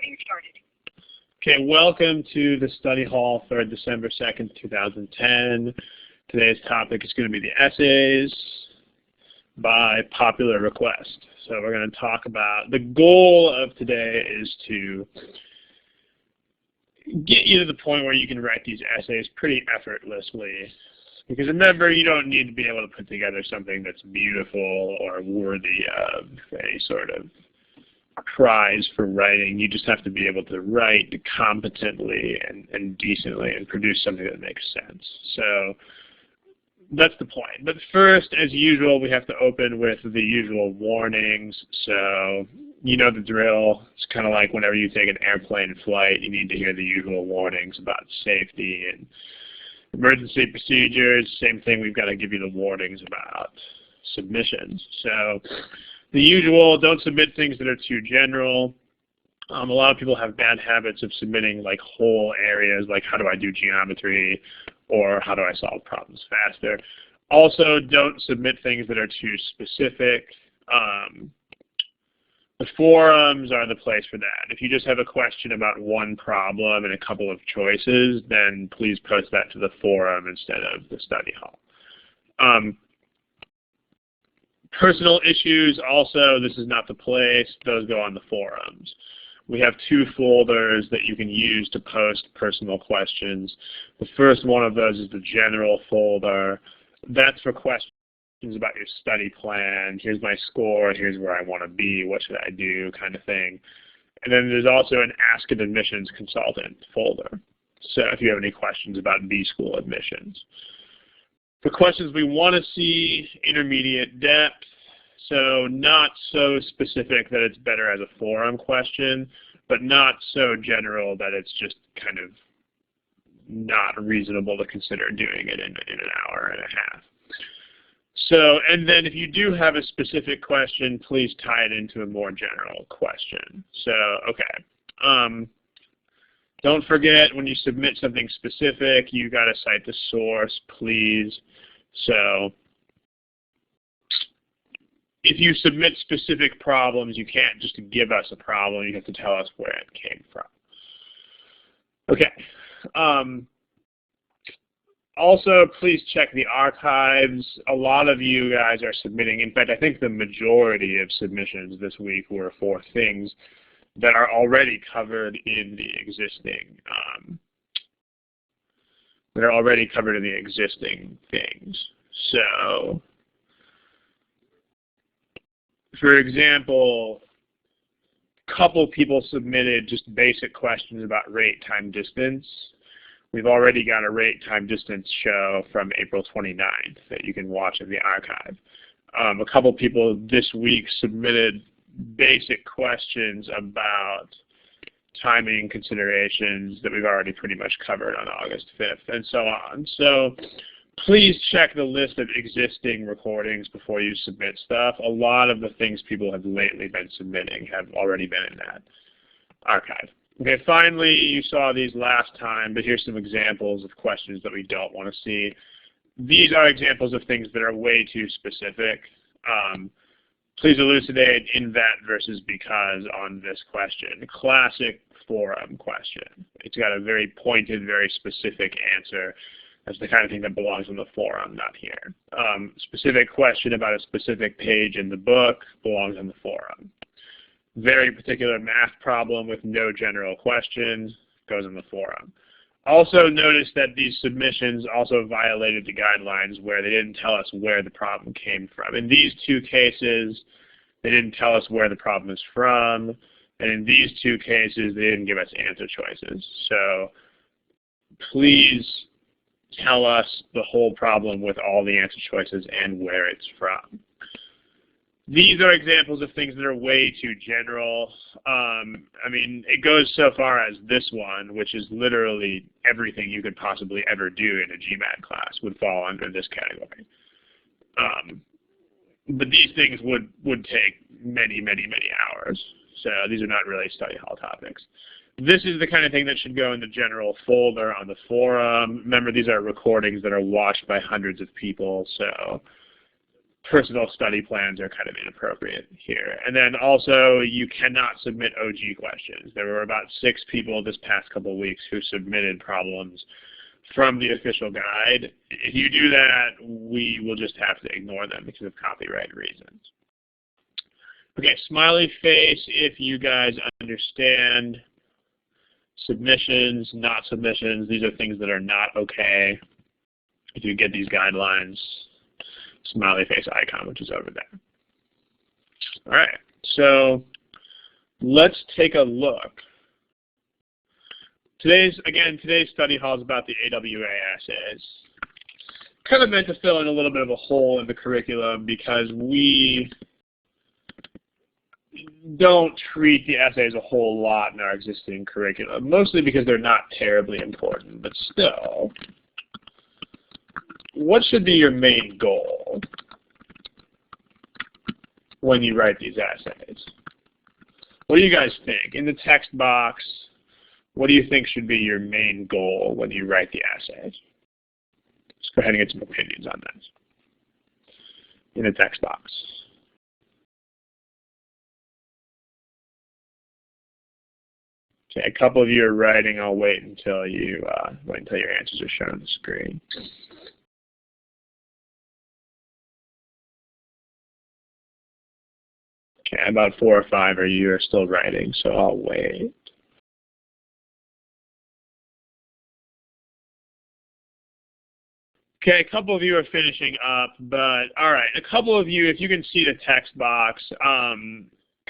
Recording started. Okay, welcome to the study hall for December 2nd, 2010. Today's topic is going to be the essays by popular request. So we're going to talk about, the goal of today is to get you to the point where you can write these essays pretty effortlessly. Because remember, you don't need to be able to put together something that's beautiful or worthy of a sort of prize for writing. You just have to be able to write competently and decently and produce something that makes sense. So that's the point. But first, as usual, we have to open with the usual warnings. So you know the drill. It's kind of like whenever you take an airplane flight, you need to hear the usual warnings about safety and emergency procedures. Same thing, we've got to give you the warnings about submissions. So the usual, don't submit things that are too general. A lot of people have bad habits of submitting like whole areas, like how do I do geometry, or how do I solve problems faster. Also, don't submit things that are too specific. The forums are the place for that. If you just have a question about one problem and a couple of choices, then please post that to the forum instead of the study hall. Personal issues, also, this is not the place. Those go on the forums. We have two folders that you can use to post personal questions. The first one of those is the general folder. That's for questions about your study plan. Here's my score, here's where I want to be, what should I do, kind of thing. And then there's also an Ask an Admissions Consultant folder. So if you have any questions about B-School admissions. The questions we want to see, intermediate depth, so not so specific that it's better as a forum question, but not so general that it's just kind of not reasonable to consider doing it in an hour and a half. So, and then if you do have a specific question, please tie it into a more general question. So, okay. Don't forget, when you submit something specific, you got to cite the source, please. So if you submit specific problems, you can't just give us a problem. You have to tell us where it came from. Okay. Also, please check the archives. A lot of you guys are submitting. In fact, I think the majority of submissions this week were for things that are already covered in the existing things. So, for example, a couple people submitted just basic questions about rate, time, distance. We've already got a rate, time, distance show from April 29th that you can watch in the archive. A couple people this week submitted basic questions about timing considerations that we've already pretty much covered on August 5th, and so on. So please check the list of existing recordings before you submit stuff. A lot of the things people have lately been submitting have already been in that archive. Okay, finally, you saw these last time, but here's some examples of questions that we don't want to see. These are examples of things that are way too specific. Please elucidate in that versus because on this question. Classic forum question. It's got a very pointed, very specific answer. That's the kind of thing that belongs on the forum, not here. Specific question about a specific page in the book belongs on the forum. Very particular math problem with no general questions goes in the forum. Also notice that these submissions also violated the guidelines where they didn't tell us where the problem came from. In these two cases, they didn't tell us where the problem is from, and in these two cases, they didn't give us answer choices. So please tell us the whole problem with all the answer choices and where it's from. These are examples of things that are way too general. I mean, it goes so far as this one, which is literally everything you could possibly ever do in a GMAT class would fall under this category. But these things would take many, many, many hours. So these are not really study hall topics. This is the kind of thing that should go in the general folder on the forum. Remember, these are recordings that are watched by hundreds of people, so personal study plans are kind of inappropriate here. And then also, you cannot submit OG questions. There were about 6 people this past couple of weeks who submitted problems from the official guide. If you do that, we will just have to ignore them because of copyright reasons. Okay, smiley face, if you guys understand. Submissions, not submissions, these are things that are not okay. If you get these guidelines, smiley face icon, which is over there. All right, so let's take a look. Today's study hall is about the AWA essays. Kind of meant to fill in a little bit of a hole in the curriculum because we don't treat the essays a whole lot in our existing curriculum, mostly because they're not terribly important, but still. What should be your main goal when you write these essays? What do you guys think? In the text box, what do you think should be your main goal when you write the essays? Let's go ahead and get some opinions on this in the text box. Okay, a couple of you are writing. I'll wait until your answers are shown on the screen. Okay, about 4 or 5 of you are still writing, so I'll wait. Okay, a couple of you are finishing up, but all right, a couple of you, if you can see the text box,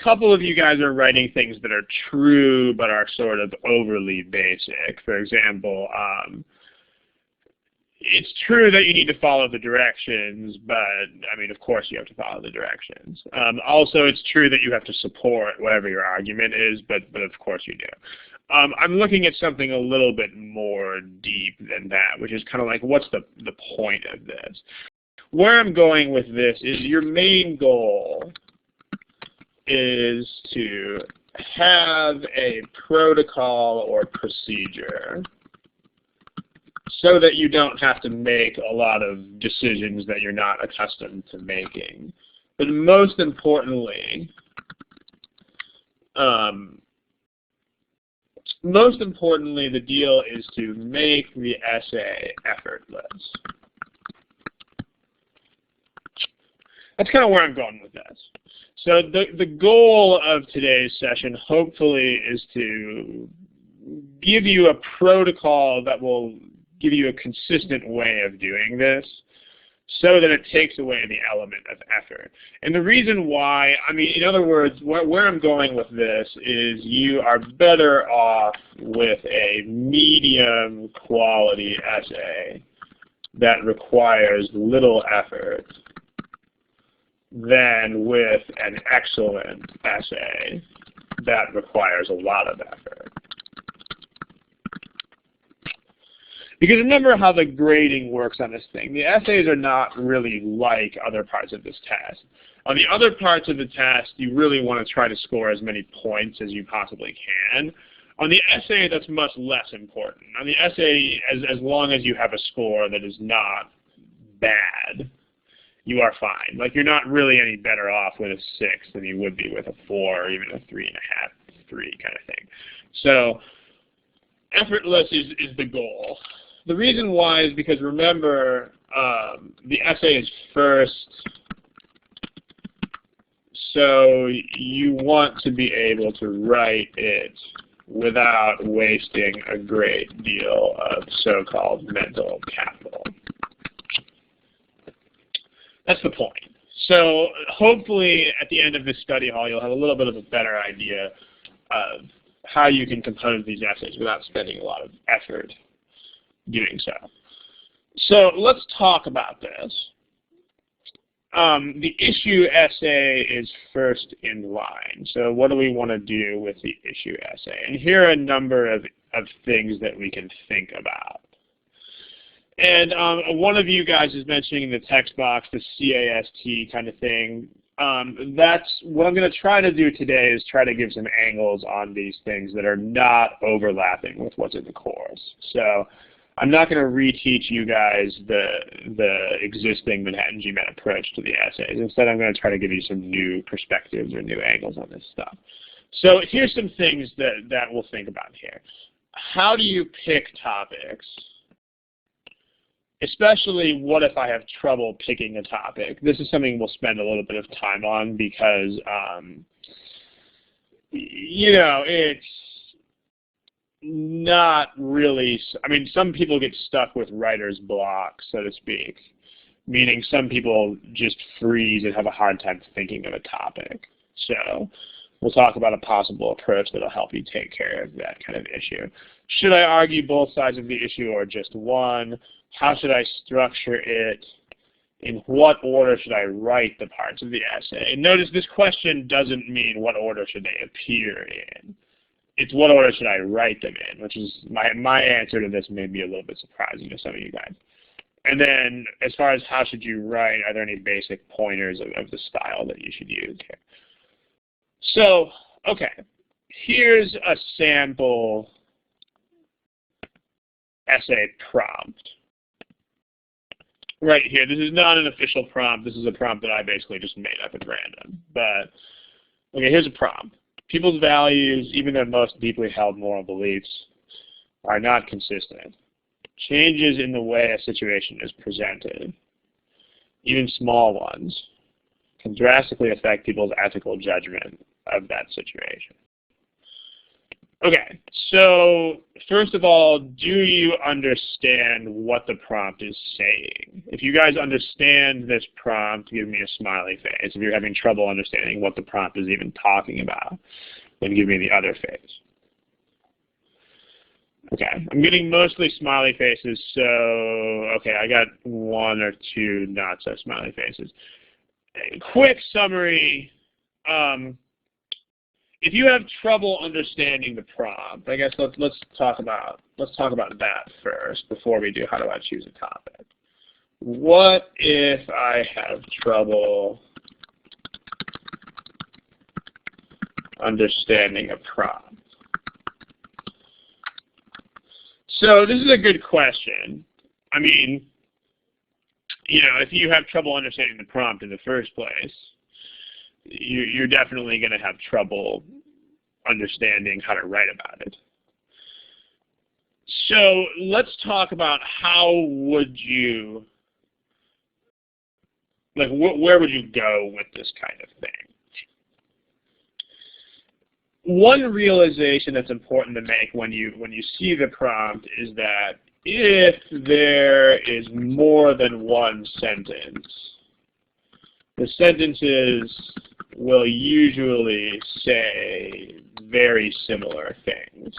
couple of you guys are writing things that are true but are sort of overly basic. For example, it's true that you need to follow the directions, but I mean, of course you have to follow the directions. Also, it's true that you have to support whatever your argument is, but of course you do. I'm looking at something a little bit more deep than that, which is kind of like, what's the point of this? Where I'm going with this is your main goal is to have a protocol or procedure so that you don't have to make a lot of decisions that you're not accustomed to making. But most importantly, the deal is to make the essay effortless. That's kind of where I'm going with this. So the goal of today's session, hopefully, is to give you a protocol that will give you a consistent way of doing this so that it takes away the element of effort. And the reason why, I mean, in other words, where I'm going with this is you are better off with a medium quality essay that requires little effort than with an excellent essay that requires a lot of effort. Because remember how the grading works on this thing. The essays are not really like other parts of this test. On the other parts of the test, you really want to try to score as many points as you possibly can. On the essay, that's much less important. On the essay, as long as you have a score that is not bad, you are fine. Like, you're not really any better off with a 6 than you would be with a 4 or even a 3.5, 3 kind of thing. So effortless is the goal. The reason why is because, remember, the essay is first, so you want to be able to write it without wasting a great deal of so-called mental capital. That's the point. So hopefully at the end of this study hall, you'll have a little bit of a better idea of how you can compose these essays without spending a lot of effort doing so. So let's talk about this. The issue essay is first in line. So what do we want to do with the issue essay? And here are a number of things that we can think about. And one of you guys is mentioning in the text box, the CAST kind of thing. That's what I'm going to try to do today, is try to give some angles on these things that are not overlapping with what's in the course. So I'm not going to reteach you guys the existing Manhattan GMAT approach to the essays. Instead, I'm going to try to give you some new perspectives or new angles on this stuff. So here's some things that we'll think about here. How do you pick topics? Especially, what if I have trouble picking a topic? This is something we'll spend a little bit of time on because, you know, it's not really, I mean, some people get stuck with writer's block, so to speak, meaning some people just freeze and have a hard time thinking of a topic. So we'll talk about a possible approach that will help you take care of that kind of issue. Should I argue both sides of the issue or just one? How should I structure it? In what order should I write the parts of the essay? And notice this question doesn't mean what order should they appear in. It's what order should I write them in, which is my answer to this may be a little bit surprising to some of you guys. And then as far as how should you write, are there any basic pointers of the style that you should use here? So, okay, here's a sample essay prompt. Right here, this is not an official prompt. This is a prompt that I basically just made up at random. But, okay, here's a prompt. People's values, even their most deeply held moral beliefs, are not consistent. Changes in the way a situation is presented, even small ones, can drastically affect people's ethical judgment of that situation. Okay, so first of all, do you understand what the prompt is saying? If you guys understand this prompt, give me a smiley face. If you're having trouble understanding what the prompt is even talking about, then give me the other face. Okay, I'm getting mostly smiley faces, so okay, I got one or two not so smiley faces. Quick summary. If you have trouble understanding the prompt, I guess let's talk about that first before we do how do I choose a topic. What if I have trouble understanding a prompt? So this is a good question. I mean, you know, if you have trouble understanding the prompt in the first place, you're definitely going to have trouble understanding how to write about it. So let's talk about how would you, like, where would you go with this kind of thing? One realization that's important to make when you see the prompt is that if there is more than one sentence, the sentences will usually say very similar things.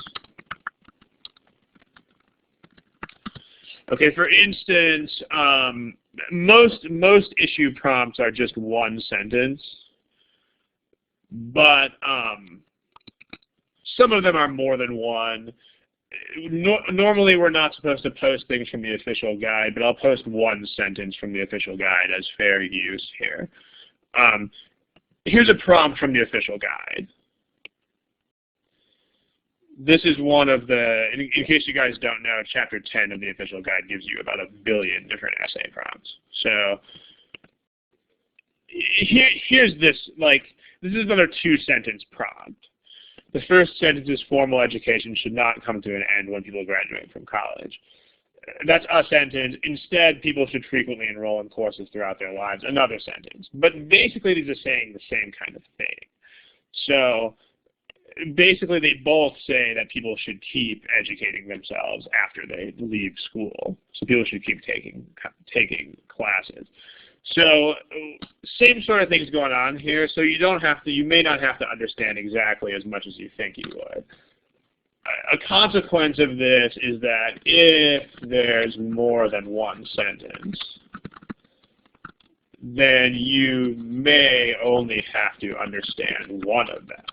Okay, for instance, most issue prompts are just one sentence, but some of them are more than one. Normally we're not supposed to post things from the official guide, but I'll post one sentence from the official guide as fair use here. Here's a prompt from the official guide. This is one of the, in case you guys don't know, chapter 10 of the official guide gives you about 1 billion different essay prompts. So here's this, like, this is another 2-sentence prompt. The first sentence is formal education should not come to an end when people graduate from college. That's a sentence. Instead, people should frequently enroll in courses throughout their lives. Another sentence. But basically, these are saying the same kind of thing. So basically, they both say that people should keep educating themselves after they leave school. So people should keep taking classes. So same sort of things going on here. So you may not have to understand exactly as much as you think you would. A consequence of this is that if there's more than one sentence, then you may only have to understand one of them.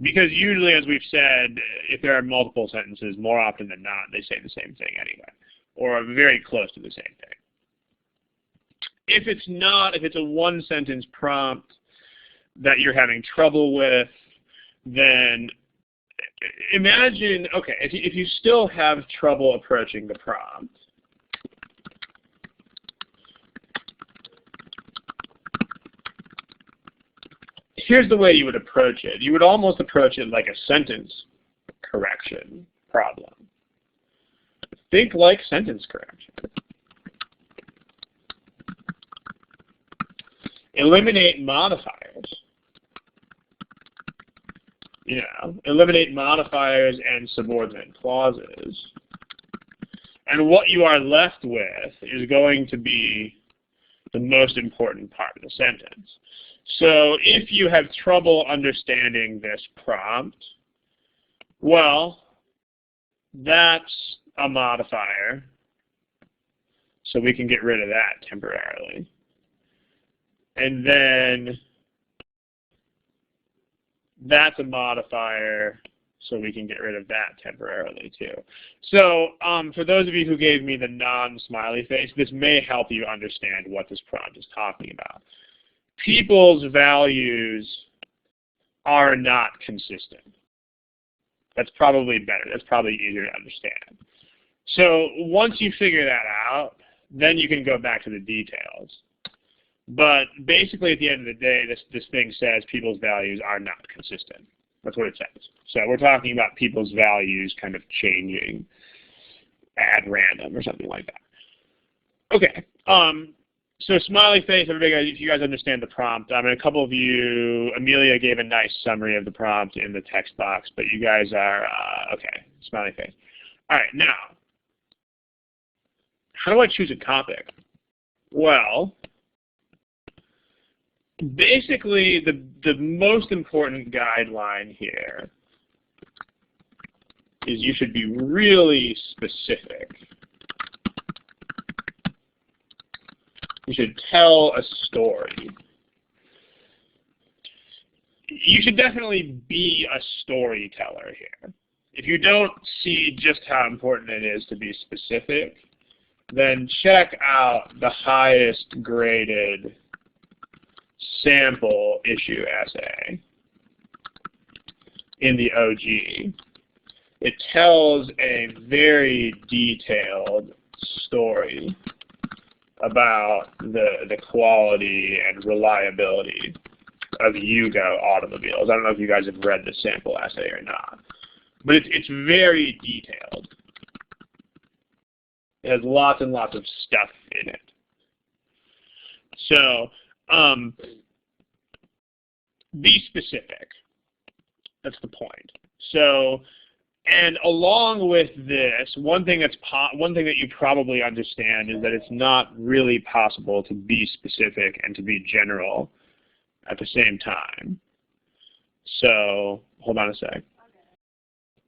Because usually, as we've said, if there are multiple sentences, more often than not, they say the same thing anyway, or very close to the same thing. If it's not, if it's a one-sentence prompt that you're having trouble with, then imagine, okay, if you still have trouble approaching the prompt, here's the way you would approach it. You would almost approach it like a sentence correction problem. Think like sentence correction. Eliminate modifiers. You know, eliminate modifiers and subordinate clauses. And what you are left with is going to be the most important part of the sentence. So if you have trouble understanding this prompt, well, that's a modifier. So we can get rid of that temporarily. And then that's a modifier, so we can get rid of that temporarily too. So for those of you who gave me the non-smiley face, this may help you understand what this prompt is talking about. People's values are not consistent. That's probably better. That's probably easier to understand. So once you figure that out, then you can go back to the details. But basically, at the end of the day, this thing says people's values are not consistent. That's what it says. So we're talking about people's values kind of changing at random or something like that. Okay. So smiley face, everybody, if you guys understand the prompt, I mean, a couple of you, Amelia gave a nice summary of the prompt in the text box, but you guys are, okay, smiley face. All right, now, how do I choose a topic? Well, basically, the most important guideline here is you should be really specific. You should tell a story. You should definitely be a storyteller here. If you don't see just how important it is to be specific, then check out the highest graded sample issue essay in the OG. It tells a very detailed story about the quality and reliability of Yugo automobiles. I don't know if you guys have read the sample essay or not, but it's very detailed. It has lots and lots of stuff in it. So, be specific. That's the point. So, and along with this, one thing that you probably understand is that it's not really possible to be specific and to be general at the same time. So, hold on a sec.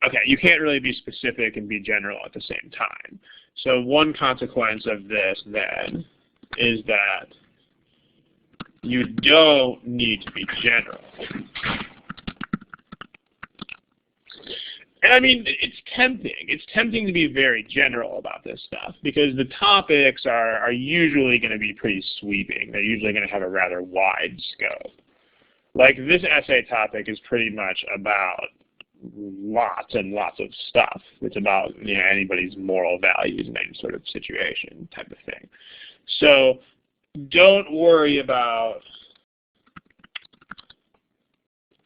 Okay, you can't really be specific and be general at the same time. So one consequence of this, then, is that you don't need to be general. And I mean, it's tempting. It's tempting to be very general about this stuff because the topics are usually going to be pretty sweeping. They're usually going to have a rather wide scope. Like this essay topic is pretty much about lots and lots of stuff. It's about, you know, anybody's moral values in any sort of situation type of thing. So don't worry about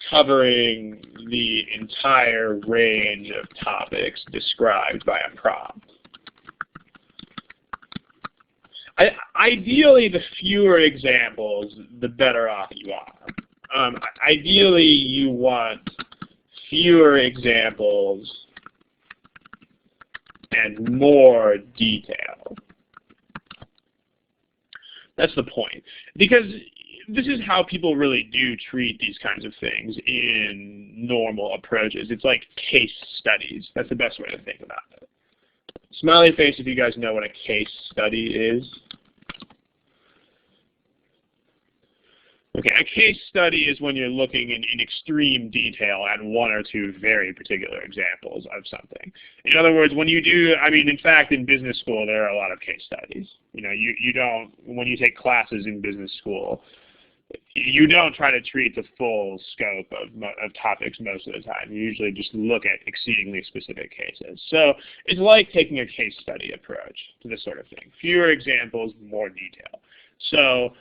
covering the entire range of topics described by a prompt. Ideally, the fewer examples, the better off you are. Ideally, you want fewer examples and more detail. That's the point. Because this is how people really do treat these kinds of things in normal approaches. It's like case studies. That's the best way to think about it. Smiley face if you guys know what a case study is. Okay, a case study is when you're looking in extreme detail at one or two very particular examples of something. In other words, when you do, I mean, in fact, in business school, there are a lot of case studies. You know, you don't, when you take classes in business school, you don't try to treat the full scope of topics most of the time. You usually just look at exceedingly specific cases. So it's like taking a case study approach to this sort of thing. Fewer examples, more detail. So,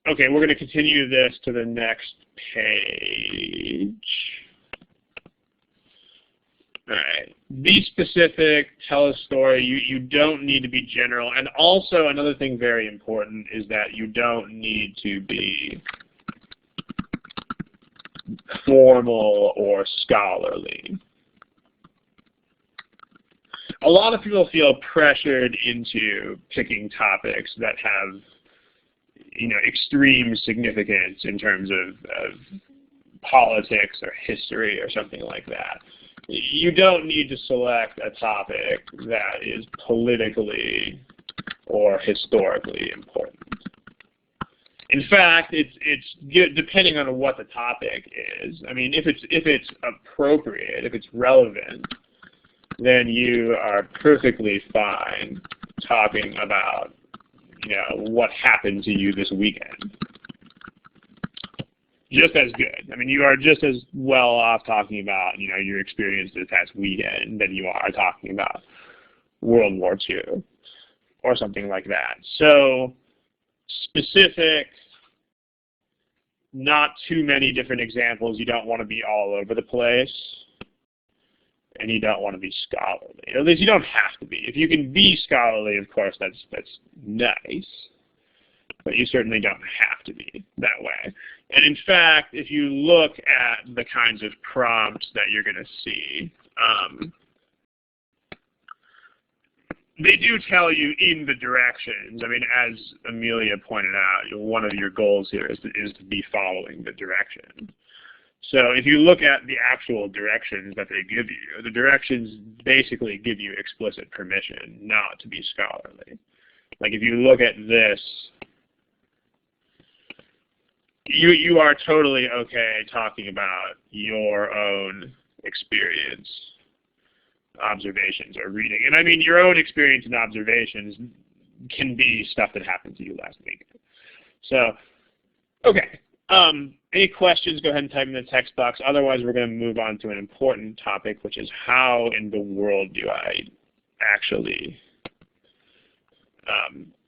okay, we're going to continue this to the next page. All right. Be specific, tell a story. You don't need to be general. And also another thing very important is that you don't need to be formal or scholarly. A lot of people feel pressured into picking topics that have, extreme significance in terms of politics or history or something like that. You don't need to select a topic that is politically or historically important. In fact, it's depending on what the topic is. I mean, if it's appropriate, if it's relevant, then you are perfectly fine talking about, what happened to you this weekend. Just as good. I mean, you are just as well off talking about, your experience this past weekend than you are talking about World War II or something like that. So specific, not too many different examples. You don't want to be all over the place, and you don't want to be scholarly. At least you don't have to be. If you can be scholarly, of course, that's nice. But you certainly don't have to be that way. And in fact, if you look at the kinds of prompts that you're going to see, they do tell you in the directions. I mean, as Amelia pointed out, one of your goals here is to be following the direction. So if you look at the actual directions that they give you, the directions basically give you explicit permission not to be scholarly. Like if you look at this, you are totally okay talking about your own experience, observations, or reading. And I mean, your own experience and observations can be stuff that happened to you last week. So, okay. Any questions, go ahead and type in the text box. Otherwise, we're going to move on to an important topic, which is how in the world do I actually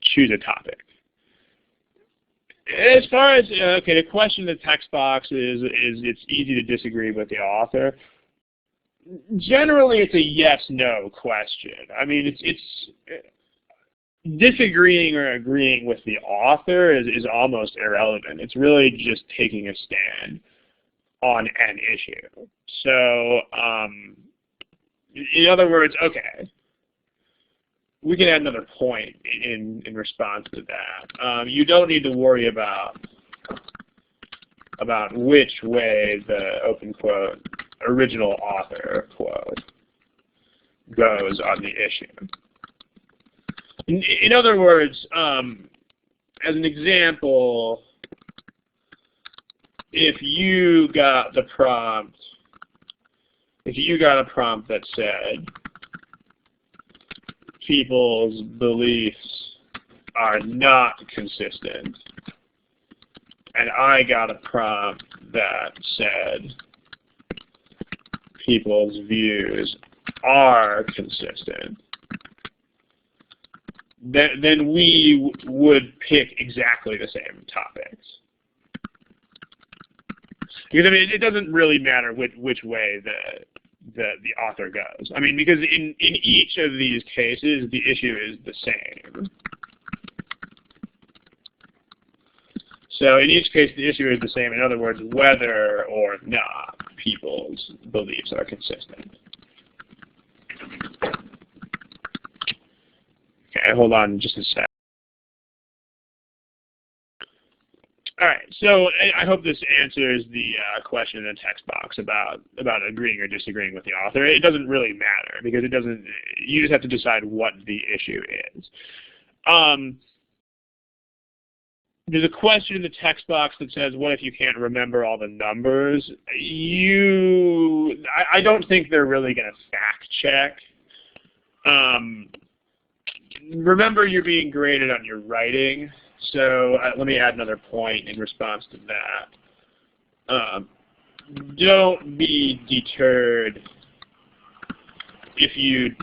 choose a topic? As far as, the question in the text box is it's easy to disagree with the author. Generally, it's a yes-no question. I mean, it's disagreeing or agreeing with the author is almost irrelevant. It's really just taking a stand on an issue. So, in other words, okay, we can add another point in response to that. You don't need to worry about which way the open quote original author quote goes on the issue. In other words, as an example, if you got a prompt that said people's beliefs are not consistent, and I got a prompt that said people's views are consistent, then we would pick exactly the same topics. Because I mean, it doesn't really matter which way the author goes. I mean, because in each of these cases, the issue is the same. So in each case, the issue is the same. In other words, whether or not people's beliefs are consistent. Okay, hold on just a sec. All right, so I hope this answers the question in the text box about agreeing or disagreeing with the author. It doesn't really matter because it doesn't. You just have to decide what the issue is. There's a question in the text box that says, "What if you can't remember all the numbers?" I don't think they're really going to fact check. Remember, you're being graded on your writing, So let me add another point in response to that. Don't be deterred if you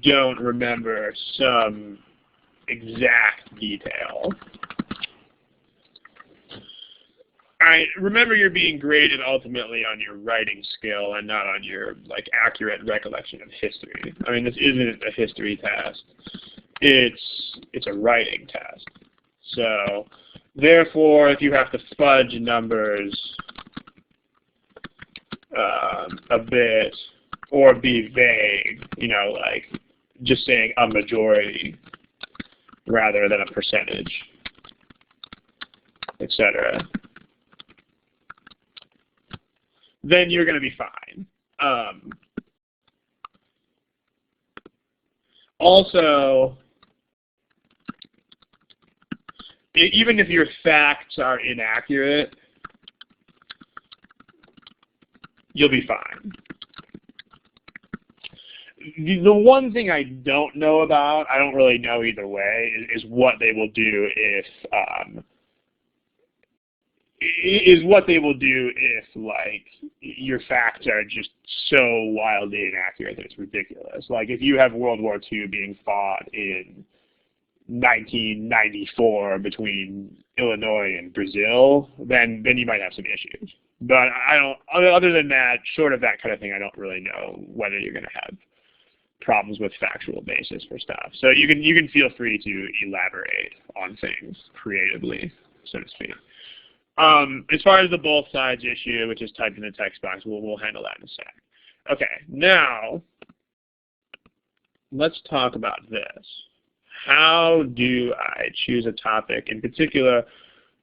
don't remember some exact detail. Remember you're being graded ultimately on your writing skill and not on your accurate recollection of history. I mean, this isn't a history test. It's a writing test. So therefore, if you have to fudge numbers a bit or be vague, like just saying a majority rather than a percentage, etc., then you're going to be fine. Also, even if your facts are inaccurate, you'll be fine. The one thing I don't know about, I don't really know either way, is what they will do if your facts are just so wildly inaccurate that it's ridiculous. Like if you have World War II being fought in 1994 between Illinois and Brazil, then you might have some issues. But I don't. Other than that, short of that kind of thing, I don't really know whether you're going to have problems with factual basis for stuff. So you can feel free to elaborate on things creatively, so to speak. As far as the both sides issue, which is typed in the text box, we'll handle that in a sec. Okay, now let's talk about this. How do I choose a topic? In particular,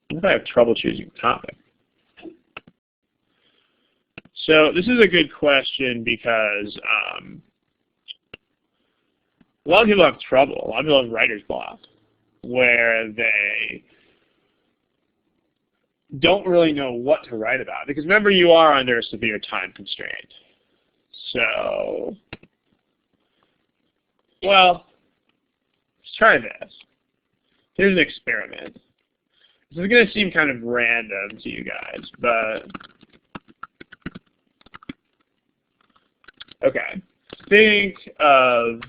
what if I have trouble choosing a topic? So this is a good question because a lot of people have trouble. A lot of people have writer's block, where they don't really know what to write about. Because remember, you are under a severe time constraint. So, well, let's try this. Here's an experiment. This is going to seem kind of random to you guys, but okay. Think of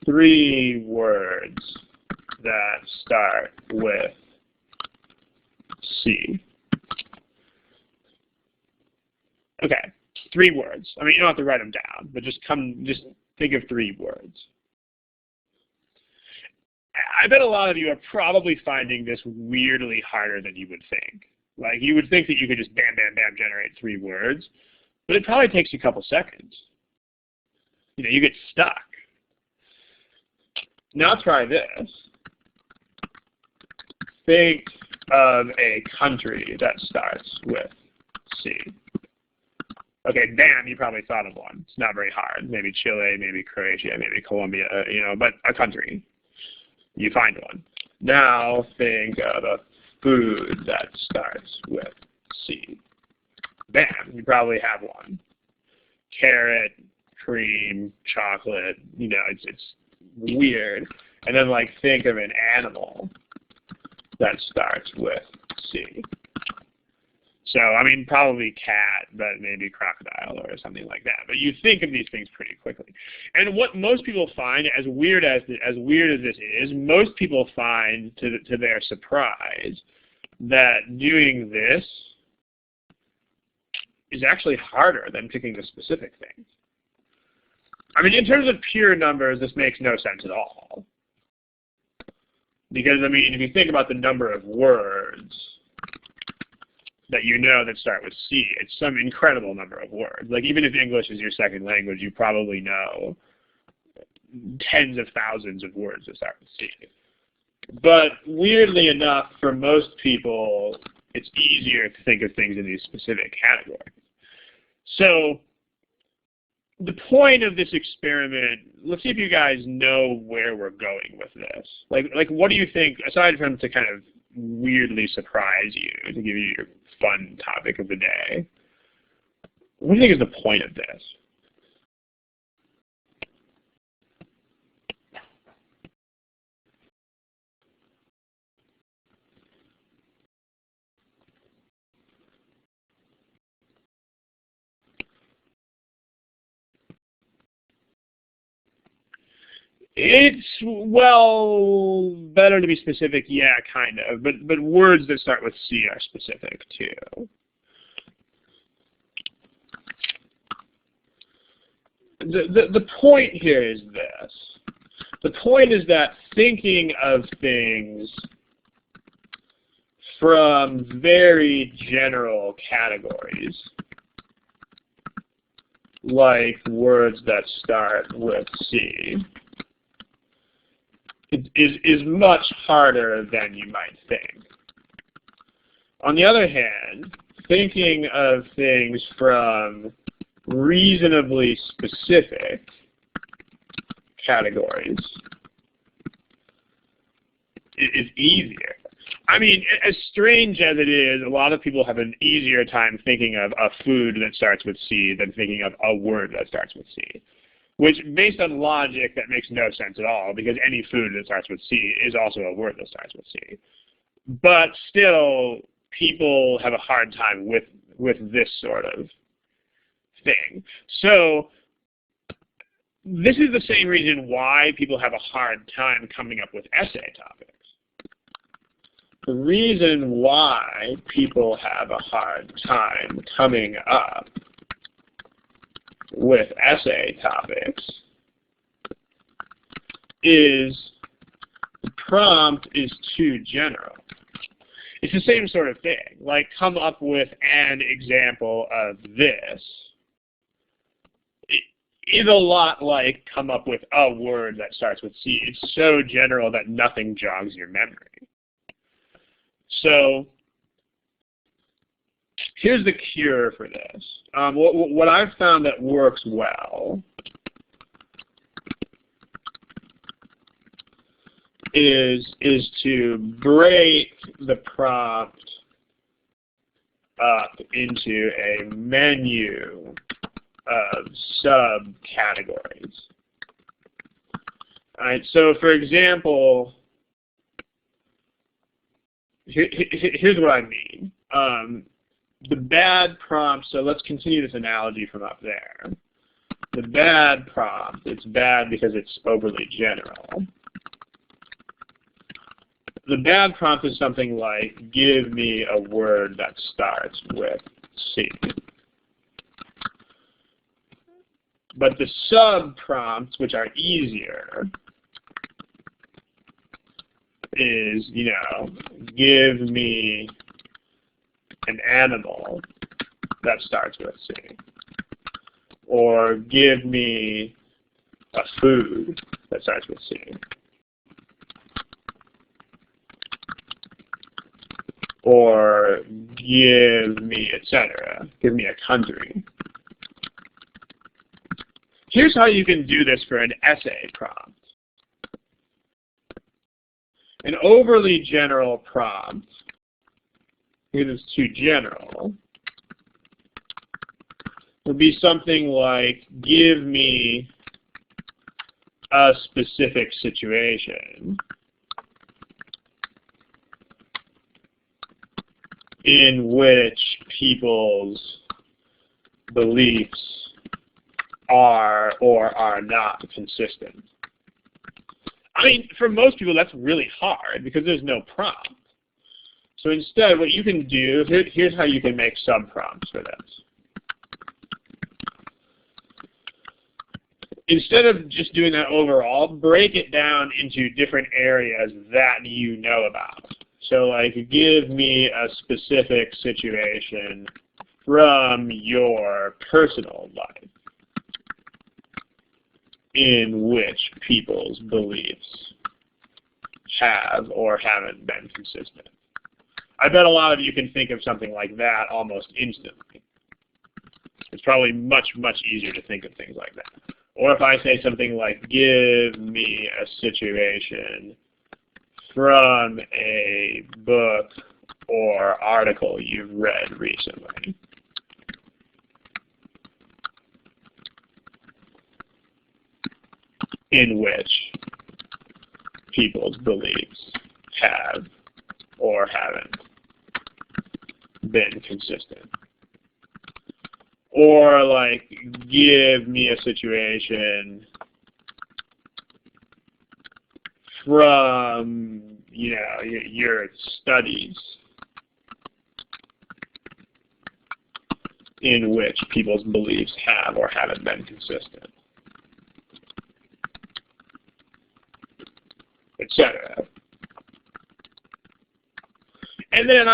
3 words that start with C. Okay, 3 words. I mean, you don't have to write them down, but just think of 3 words. I bet a lot of you are probably finding this weirdly harder than you would think. Like, you would think that you could just bam, bam, bam generate 3 words, but it probably takes you a couple seconds. You get stuck. Now try this. Think of a country that starts with C. Okay, bam, you probably thought of one. It's not very hard. Maybe Chile, maybe Croatia, maybe Colombia, but a country. You find one. Now think of a food that starts with C. Bam, you probably have one. Carrot, cream, chocolate, it's weird. And then think of an animal that starts with C. So, I mean, probably cat, but maybe crocodile or something like that. But you think of these things pretty quickly. And what most people find, as weird as this is, most people find, to their surprise, that doing this is actually harder than picking the specific things. I mean, in terms of pure numbers, this makes no sense at all. Because, I mean, if you think about the number of words that that start with C, it's some incredible number of words. Like, even if English is your second language, you probably know tens of thousands of words that start with C. But weirdly enough, for most people, it's easier to think of things in these specific categories. So the point of this experiment, let's see if you guys know where we're going with this. Like what do you think, aside from to kind of weirdly surprise you, to give you your fun topic of the day, what do you think is the point of this? It's, well, better to be specific, yeah, kind of, but words that start with C are specific too. The point here is this. The point is that thinking of things from very general categories, like words that start with C, is much harder than you might think. On the other hand, thinking of things from reasonably specific categories is easier. I mean, as strange as it is, a lot of people have an easier time thinking of a food that starts with C than thinking of a word that starts with C. Which, based on logic, that makes no sense at all, because any food that starts with C is also a word that starts with C. But still, people have a hard time with this sort of thing. So this is the same reason why people have a hard time coming up with essay topics. The reason why people have a hard time coming up with essay topics is the prompt is too general. It's the same sort of thing. Like, come up with an example of this. It is a lot like come up with a word that starts with C. It's so general that nothing jogs your memory. So here's the cure for this. What I've found that works well is to break the prompt up into a menu of subcategories. All right, so for example, here's what I mean. The bad prompt, so let's continue this analogy from up there. The bad prompt, it's bad because it's overly general. The bad prompt is something like, give me a word that starts with C. But the sub-prompts, which are easier, is, you know, give me an animal that starts with C. Or give me a food that starts with C. Or give me, etc. Give me a country. Here's how you can do this for an essay prompt. An overly general prompt, it is too general, would be something like, give me a specific situation in which people's beliefs are or are not consistent. I mean, for most people, that's really hard because there's no prompt. So instead, what you can do, here's how you can make sub-prompts for this. Instead of just doing that overall, break it down into different areas that you know about. So like, give me a specific situation from your personal life in which people's beliefs have or haven't been consistent. I bet a lot of you can think of something like that almost instantly. It's probably much, much easier to think of things like that. Or if I say something like, give me a situation from a book or article you've read recently. In which people's beliefs have or haven't been consistent. Or like, give me a situation from, your studies in which people's beliefs have or haven't been consistent, etc. And then,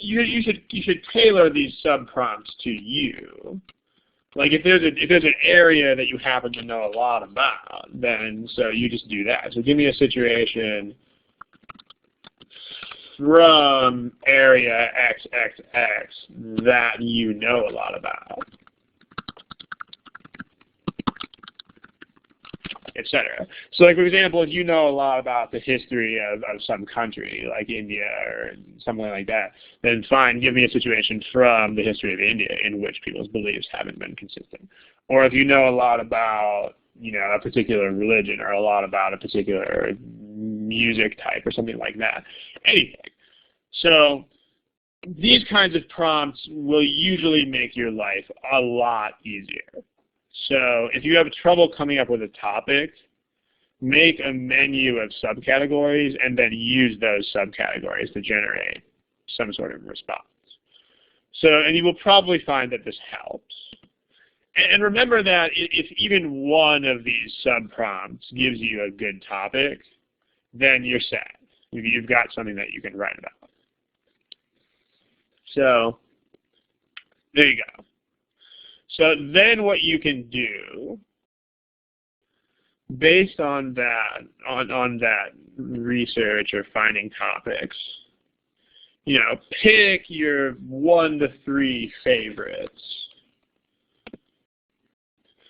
you should tailor these sub-prompts to you. Like if there's an area that you happen to know a lot about, then so you just do that. So give me a situation from area XXX that you know a lot about, etc. So like, for example, if you know a lot about the history of some country, like India or something like that, then fine, give me a situation from the history of India in which people's beliefs haven't been consistent. Or if you know a lot about, a particular religion or a lot about a particular music type or something like that, anything. So these kinds of prompts will usually make your life a lot easier. So if you have trouble coming up with a topic, make a menu of subcategories and then use those subcategories to generate some sort of response. So, and you will probably find that this helps. And remember that if even one of these sub-prompts gives you a good topic, then you're set. You've got something that you can write about. So, there you go. So then what you can do, based on that, on that research or finding topics, pick your 1 to 3 favorites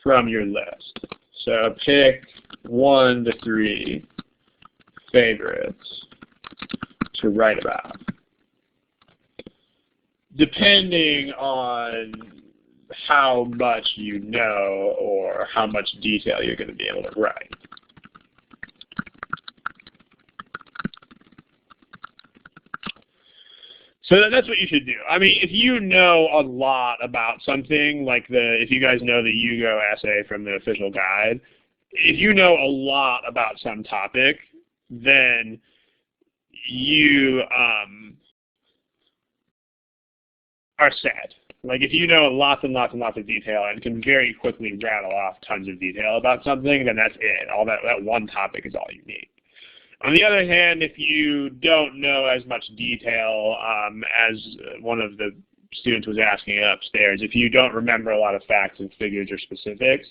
from your list. So pick 1 to 3 favorites to write about. Depending on how much you know or how much detail you're going to be able to write. So that's what you should do. If you know a lot about something, like if you guys know the Hugo essay from the official guide, if you know a lot about some topic, then you are set. Like if you know lots and lots and lots of detail and can very quickly rattle off tons of detail about something, then that's it. All that one topic is all you need. On the other hand, if you don't know as much detail as one of the students was asking upstairs, if you don't remember a lot of facts and figures or specifics,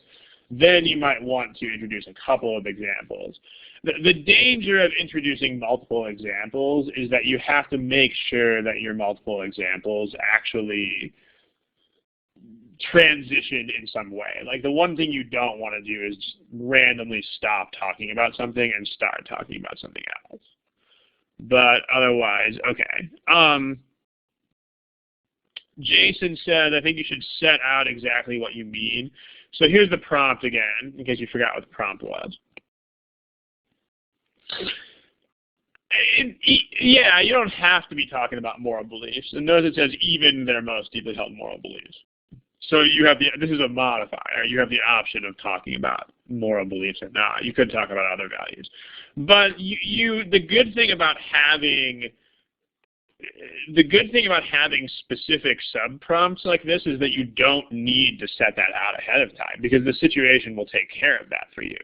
then you might want to introduce a couple of examples. The danger of introducing multiple examples is that you have to make sure that your multiple examples actually transition in some way. Like the one thing you don't want to do is just randomly stop talking about something and start talking about something else. But otherwise, okay. Jason said, I think you should set out exactly what you mean. So here's the prompt again, in case you forgot what the prompt was. Yeah, you don't have to be talking about moral beliefs. And notice it says even their most deeply held moral beliefs. So you have this is a modifier. You have the option of talking about moral beliefs or not. You could talk about other values. But the good thing about having specific sub-prompts like this is that you don't need to set that out ahead of time because the situation will take care of that for you.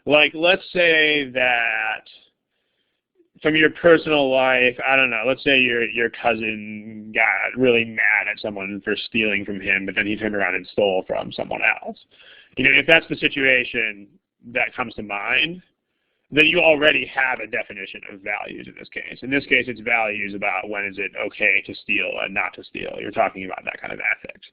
Like, let's say that from your personal life, I don't know, let's say your cousin got really mad at someone for stealing from him, but then he turned around and stole from someone else. If that's the situation that comes to mind, then you already have a definition of values in this case. In this case, it's values about when is it okay to steal and not to steal. You're talking about that kind of ethics.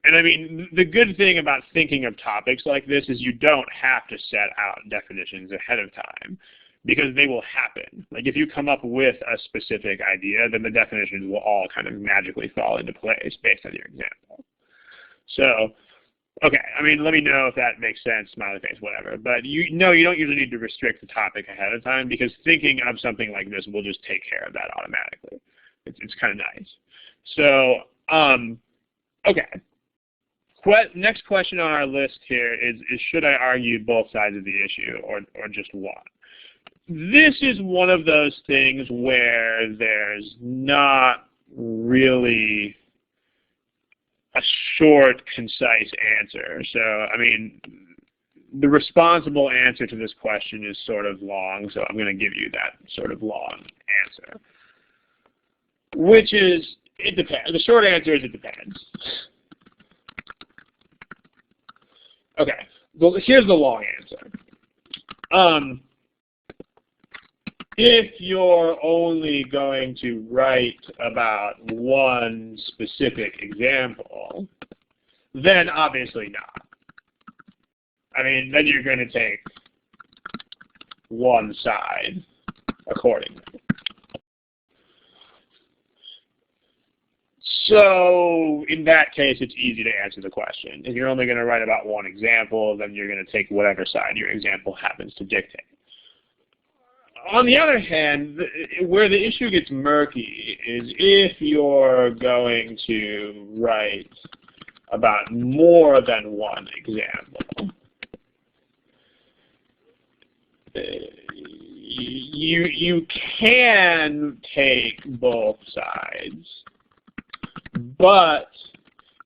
And the good thing about thinking of topics like this is you don't have to set out definitions ahead of time, because they will happen. Like if you come up with a specific idea, then the definitions will all kind of magically fall into place based on your example. So, okay, let me know if that makes sense, smiley face, whatever. But you don't usually need to restrict the topic ahead of time because thinking of something like this will just take care of that automatically. It's kind of nice. So, okay. Next question on our list here is should I argue both sides of the issue or just one? this is one of those things where there's not really a short, concise answer. So, I mean, the responsible answer to this question is sort of long, so I'm going to give you that sort of long answer, which is, it depends. The short answer is it depends. Okay, well, here's the long answer. If you're only going to write about one specific example, then obviously not. I mean, then you're going to take one side accordingly. So in that case, it's easy to answer the question. If you're only going to write about one example, then you're going to take whatever side your example happens to dictate. On the other hand, where the issue gets murky is if you're going to write about more than one example. You can take both sides, but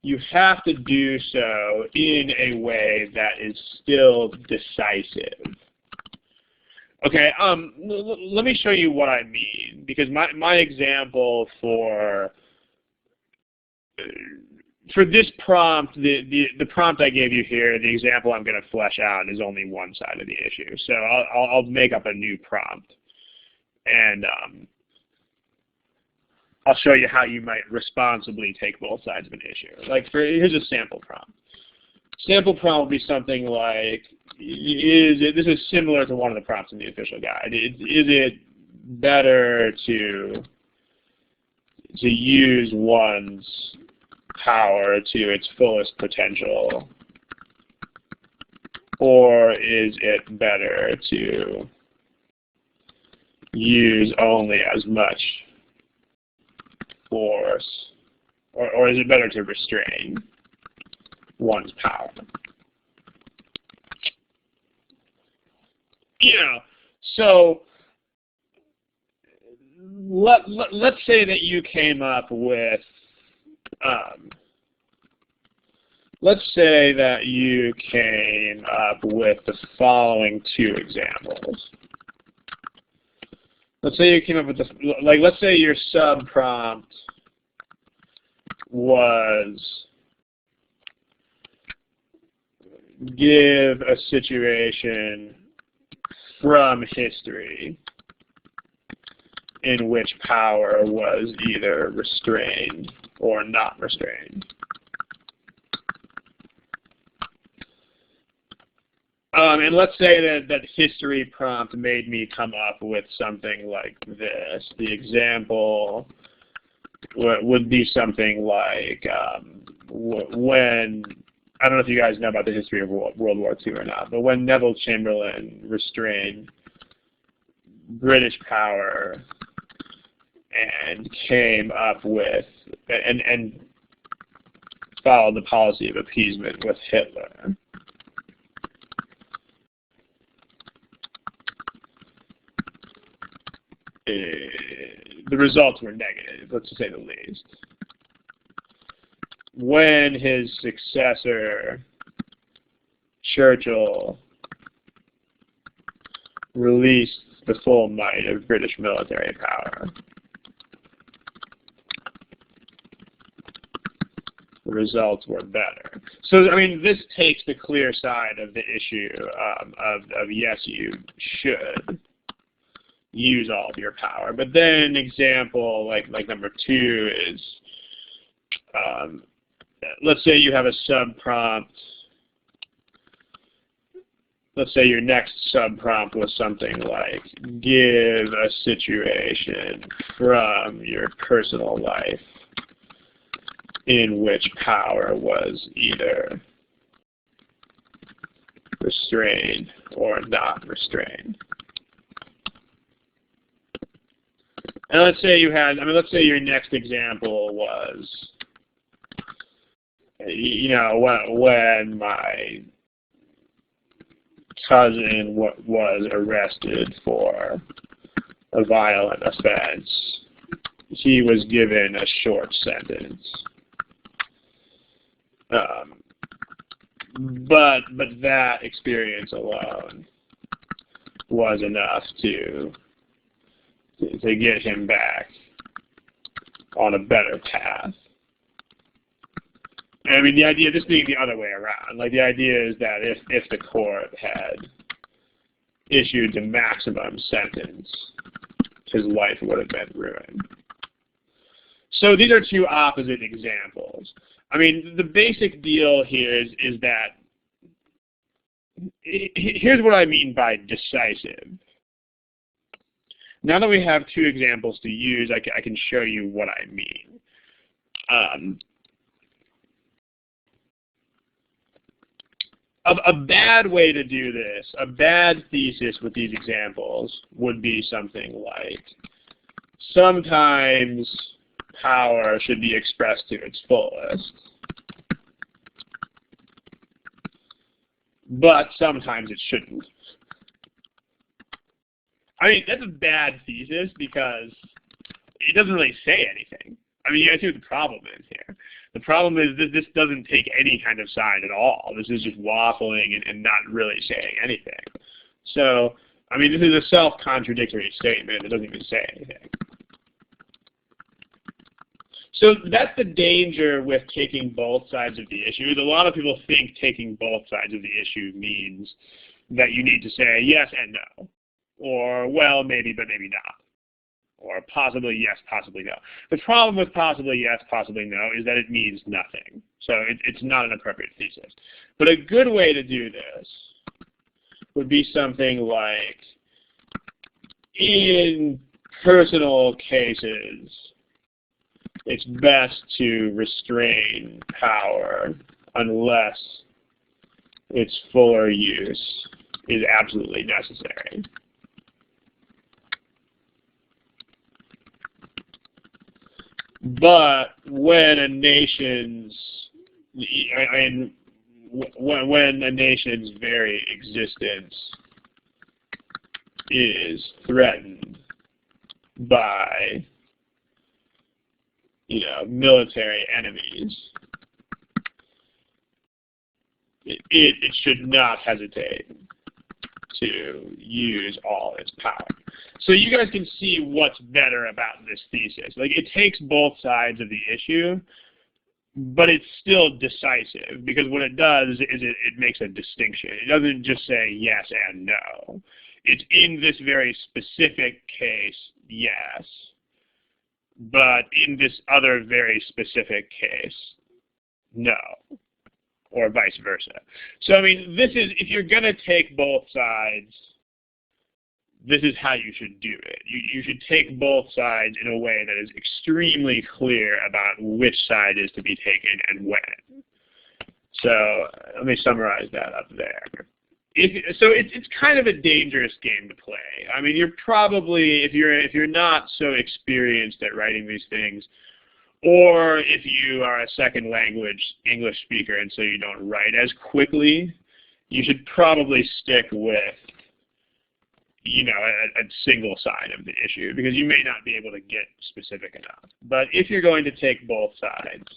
you have to do so in a way that is still decisive. Okay, let me show you what I mean, because my example for this prompt, the prompt I gave you here, the example I'm going to flesh out is only one side of the issue. So I'll make up a new prompt, and I'll show you how you might responsibly take both sides of an issue. Like, here's a sample prompt. Sample prompt will be something like, this is similar to one of the prompts in the official guide. Is it better to use one's power to its fullest potential, or is it better to use only as much force, or is it better to restrain one's power? You know, so let's say that you came up with, the following two examples. Let's say you came up with let's say your sub-prompt was give a situation from history in which power was either restrained or not restrained. And let's say that history prompt made me come up with something like this. The example would be something like when, I don't know if you guys know about the history of World War II or not, but when Neville Chamberlain restrained British power and came up with, and followed the policy of appeasement with Hitler. The results were negative, let's say the least. When his successor, Churchill, released the full might of British military power, the results were better. So, I mean, this takes the clear side of the issue of yes, you should use all of your power. But then an example like number 2 is, let's say you have a sub-prompt. Let's say your next sub-prompt was something like, give a situation from your personal life in which power was either restrained or not restrained. And let's say you had, let's say your next example was, when my cousin was arrested for a violent offense. He was given a short sentence. But that experience alone was enough to get him back on a better path. I mean, the idea, this being the other way around, like the idea is that if the court had issued the maximum sentence, his life would have been ruined. So these are two opposite examples. I mean, the basic deal here is that, here's what I mean by decisive. Now that we have two examples to use, I can show you what I mean. A bad way to do this, a bad thesis with these examples would be something like, sometimes power should be expressed to its fullest, but sometimes it shouldn't. I mean, that's a bad thesis because it doesn't really say anything. I mean, you guys see what the problem is here. The problem is that this doesn't take any kind of side at all. This is just waffling and not really saying anything. So, I mean, this is a self-contradictory statement. It doesn't even say anything. So that's the danger with taking both sides of the issue. A lot of people think taking both sides of the issue means that you need to say yes and no, or well, maybe, but maybe not, or possibly yes, possibly no. The problem with possibly yes, possibly no is that it means nothing. So it's not an appropriate thesis. But a good way to do this would be something like, in personal cases, it's best to restrain power unless its fuller use is absolutely necessary. But when a nation's very existence is threatened by, military enemies, it should not hesitate to use all its power. So you guys can see what's better about this thesis. Like, it takes both sides of the issue, but it's still decisive, because what it does is it makes a distinction. It doesn't just say yes and no. It's in this very specific case, yes, but in this other very specific case, no, or vice versa. So, I mean, this is, if you're going to take both sides, this is how you should do it. You should take both sides in a way that is extremely clear about which side is to be taken and when. So let me summarize that up there. So it's kind of a dangerous game to play. I mean, you're probably, if you're not so experienced at writing these things, or if you are a second language English speaker and so you don't write as quickly, you should probably stick with, a single side of the issue, because you may not be able to get specific enough. But if you're going to take both sides,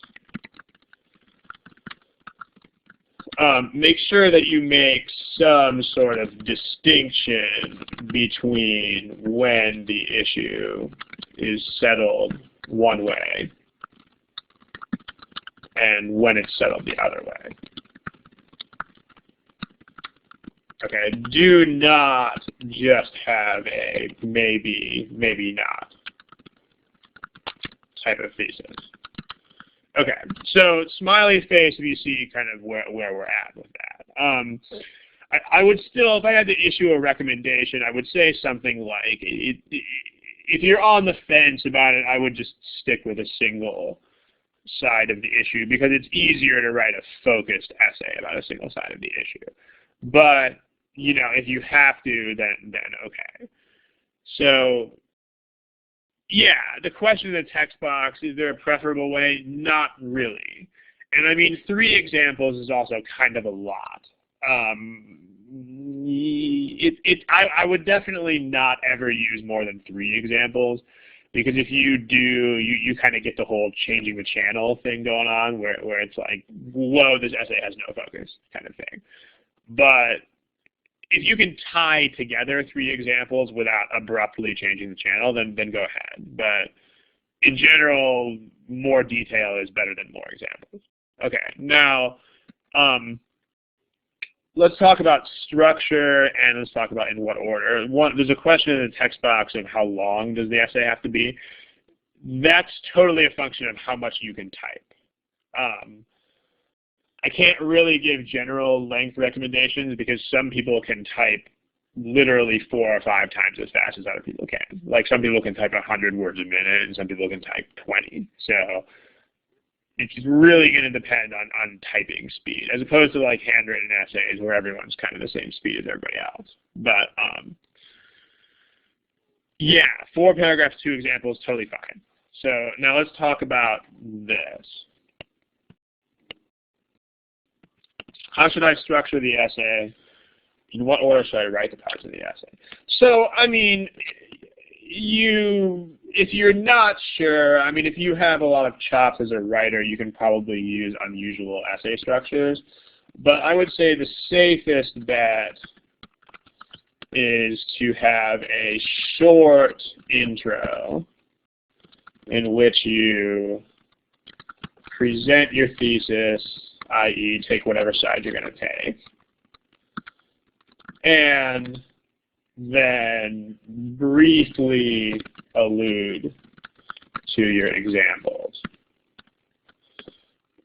make sure that you make some sort of distinction between when the issue is settled one way and when it's settled the other way. Okay, do not just have a maybe, maybe not type of thesis. Okay, so smiley face, if you see kind of where we're at with that. I would still, if I had to issue a recommendation, I would say something like, if you're on the fence about it, I would just stick with a single side of the issue, because it's easier to write a focused essay about a single side of the issue. But, if you have to, then okay. So, yeah, the question in the text box, is there a preferable way? Not really. And I mean, 3 examples is also kind of a lot. I would definitely not ever use more than 3 examples, because if you do, you kind of get the whole changing the channel thing going on, where it's like, whoa, this essay has no focus kind of thing. But if you can tie together 3 examples without abruptly changing the channel, then go ahead. But in general, more detail is better than more examples. Okay, now let's talk about structure, and let's talk about in what order. There's a question in the text box of how long does the essay have to be. That's totally a function of how much you can type. I can't really give general length recommendations because some people can type literally 4 or 5 times as fast as other people can. Like some people can type 100 words a minute and some people can type 20. So it's really going to depend on typing speed, as opposed to like handwritten essays where everyone's kind of the same speed as everybody else. But yeah, 4 paragraphs, 2 examples, totally fine. So now let's talk about this. How should I structure the essay? In what order should I write the parts of the essay? So, I mean, if you're not sure, I mean, if you have a lot of chops as a writer, you can probably use unusual essay structures. But I would say the safest bet is to have a short intro in which you present your thesis, i.e. take whatever side you're going to take, and then briefly allude to your examples.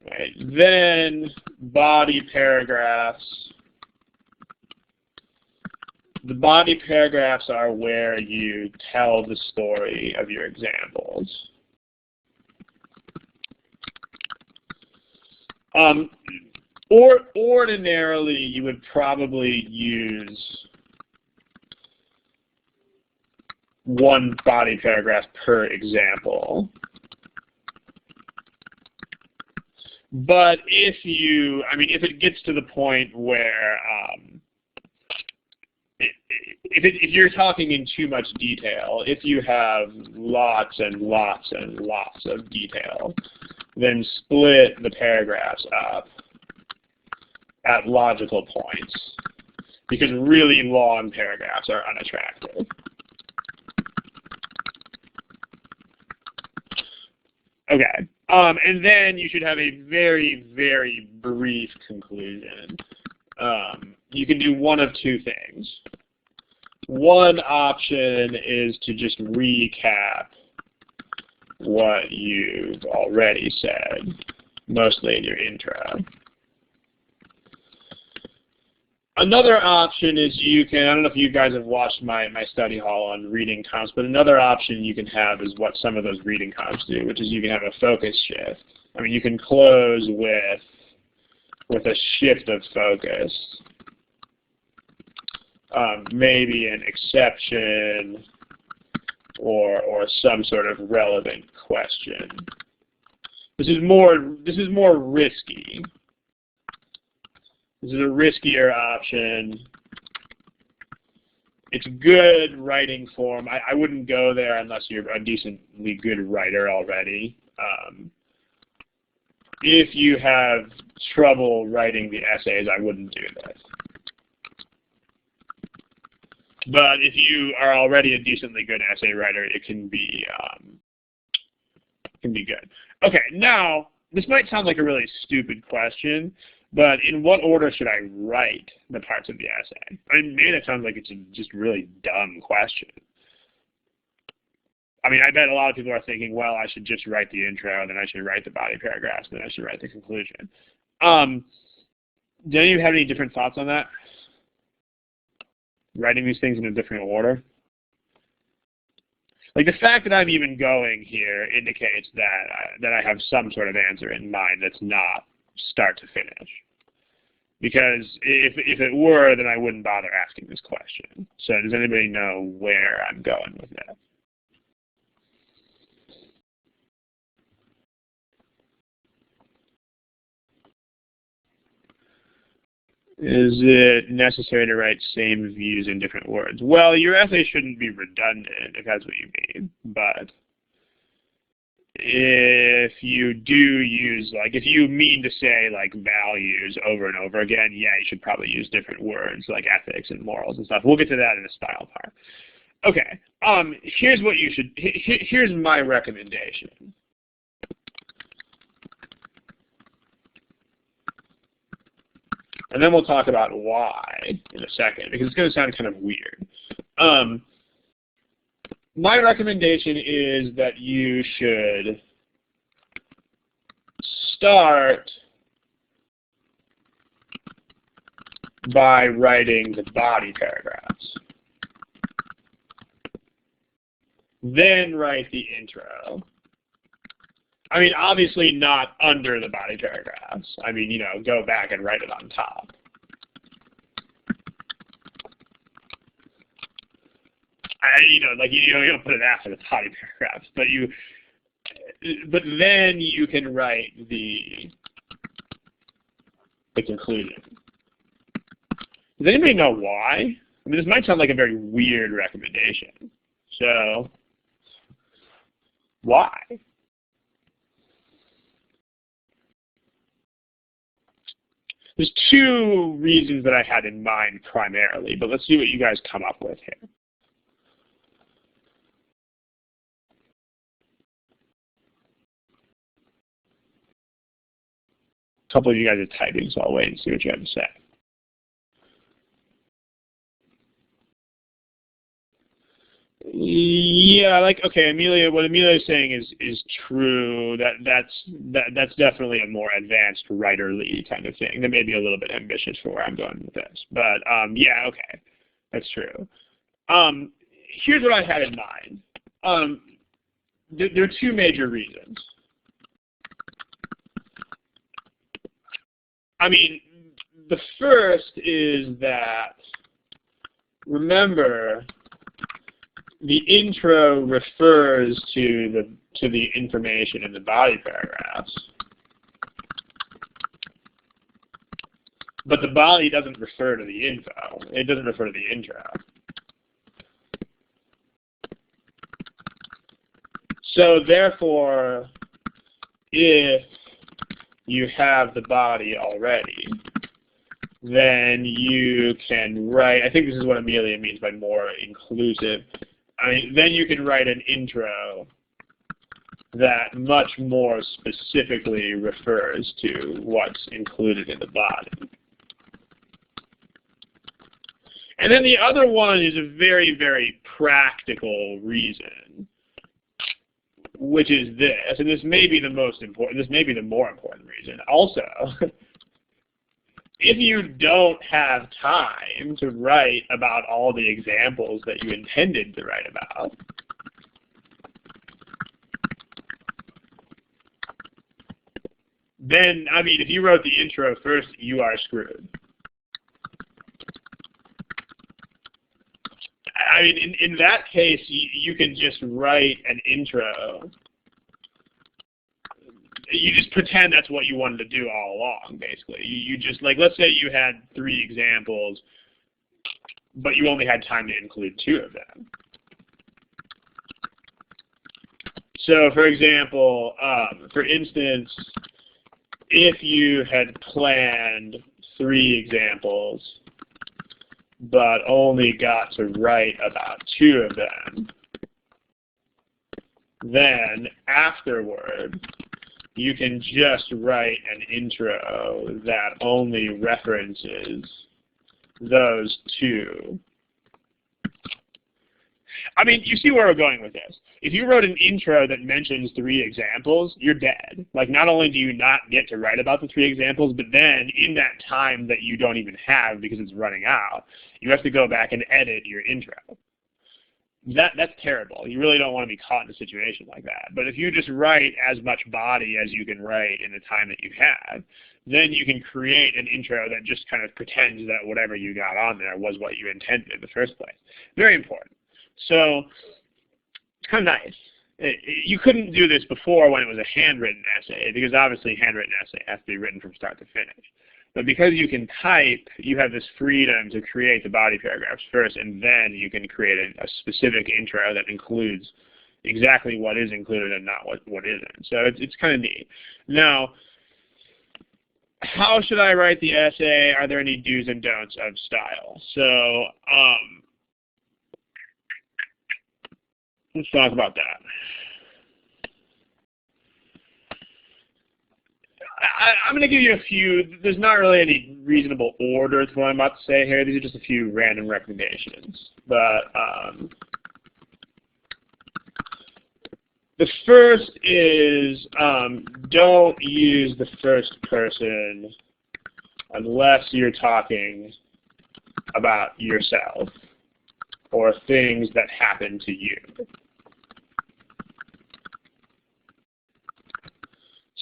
Right. Then body paragraphs. The body paragraphs are where you tell the story of your examples. Ordinarily, you would probably use 1 body paragraph per example. But if it gets to the point where if you're talking in too much detail, if you have lots and lots and lots of detail, then split the paragraphs up at logical points, because really long paragraphs are unattractive. Okay, and then you should have a very, very brief conclusion. You can do one of 2 things. One option is to just recap what you've already said, mostly in your intro. Another option is I don't know if you guys have watched my study hall on reading comps, but another option you can have is what some of those reading comps do, which is you can have a focus shift. I mean, you can close with a shift of focus. Maybe an exception or some sort of relevant question. This is more risky. This is a riskier option. It's good writing form. I wouldn't go there unless you're a decently good writer already. If you have trouble writing the essays, I wouldn't do this. But if you are already a decently good essay writer, it can be good. Okay, now this might sound like a really stupid question, but in what order should I write the parts of the essay? I mean, maybe that sounds like it's a just really dumb question. I mean, I bet a lot of people are thinking, well, I should just write the intro, then I should write the body paragraphs, then I should write the conclusion. Do any of you have any different thoughts on that? Writing these things in a different order? Like, the fact that I'm even going here indicates that I have some sort of answer in mind that's not start to finish. Because if it were, then I wouldn't bother asking this question. So does anybody know where I'm going with that? Is it necessary to write same views in different words? Well, your essay shouldn't be redundant, if that's what you mean. But if you do use, like, if you mean to say, like, values over and over again, yeah, you should probably use different words, like ethics and morals and stuff. We'll get to that in the style part. Okay, here's what you should, here's my recommendation. And then we'll talk about why in a second, because it's going to sound kind of weird. My recommendation is that you should start by writing the body paragraphs. Then write the intro. I mean, obviously not under the body paragraphs. I mean, you know, go back and write it on top. You know, like you don't put it after the body paragraphs, but then you can write the conclusion. Does anybody know why? I mean, this might sound like a very weird recommendation. So, why? There's two reasons that I had in mind primarily, but let's see what you guys come up with here. A couple of you guys are typing, so I'll wait and see what you have to say. Yeah, like, okay, Amelia, what Amelia is saying is true. That's definitely a more advanced writerly kind of thing. That may be a little bit ambitious for where I'm going with this, but yeah, okay, that's true. Here's what I had in mind. There are two major reasons. I mean, the first is that, remember, the intro refers to the information in the body paragraphs, but the body doesn't refer to the info. It doesn't refer to the intro. So therefore, if you have the body already, then you can write, I think this is what Amelia means by more inclusive. I mean, then you can write an intro that much more specifically refers to what's included in the body. And then the other one is a very, very practical reason, which is this, and this may be the most important, this may be the more important reason. Also, if you don't have time to write about all the examples that you intended to write about, then, I mean, if you wrote the intro first, you are screwed. I mean, in that case, you can just write an intro. You just pretend that's what you wanted to do all along, basically. You just, like, let's say you had 3 examples, but you only had time to include 2 of them. So, for example, for instance, if you had planned 3 examples, but only got to write about 2 of them, then afterward, you can just write an intro that only references those 2. I mean, you see where we're going with this. If you wrote an intro that mentions 3 examples, you're dead. Like, not only do you not get to write about the 3 examples, but then in that time that you don't even have because it's running out, you have to go back and edit your intro. That's terrible. You really don't want to be caught in a situation like that. But if you just write as much body as you can write in the time that you have, then you can create an intro that just kind of pretends that whatever you got on there was what you intended in the first place. Very important. So it's kind of nice. You couldn't do this before when it was a handwritten essay, because obviously handwritten essay has to be written from start to finish. But because you can type, you have this freedom to create the body paragraphs first, and then you can create a specific intro that includes exactly what is included and not what isn't. So it's kind of neat. Now, how should I write the essay? Are there any do's and don'ts of style? So let's talk about that. I'm going to give you a few. There's not really any reasonable order to what I'm about to say here. These are just a few random recommendations. But the first is don't use the first person unless you're talking about yourself or things that happen to you.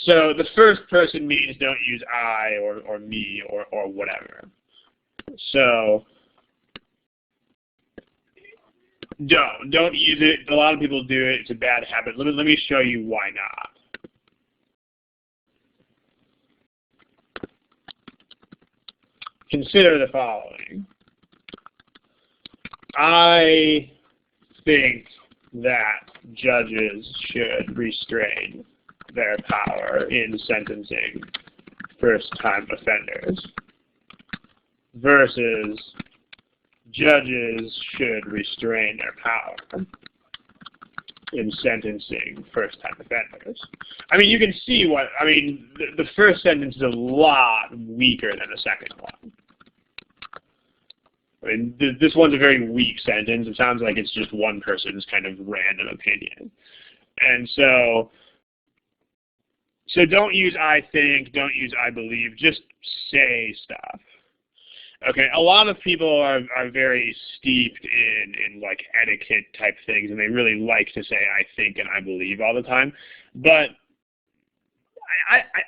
So the first person means don't use I or me or whatever. So don't use it. A lot of people do it. It's a bad habit. Let me show you why not. Consider the following. I think that judges should restrain their power in sentencing first-time offenders versus judges should restrain their power in sentencing first-time offenders. I mean, you can see what, I mean, the first sentence is a lot weaker than the second one. I mean, this one's a very weak sentence. It sounds like it's just one person's kind of random opinion. And so don't use I think, don't use I believe, just say stuff. Okay, a lot of people are very steeped in like etiquette type things, and they really like to say I think and I believe all the time. But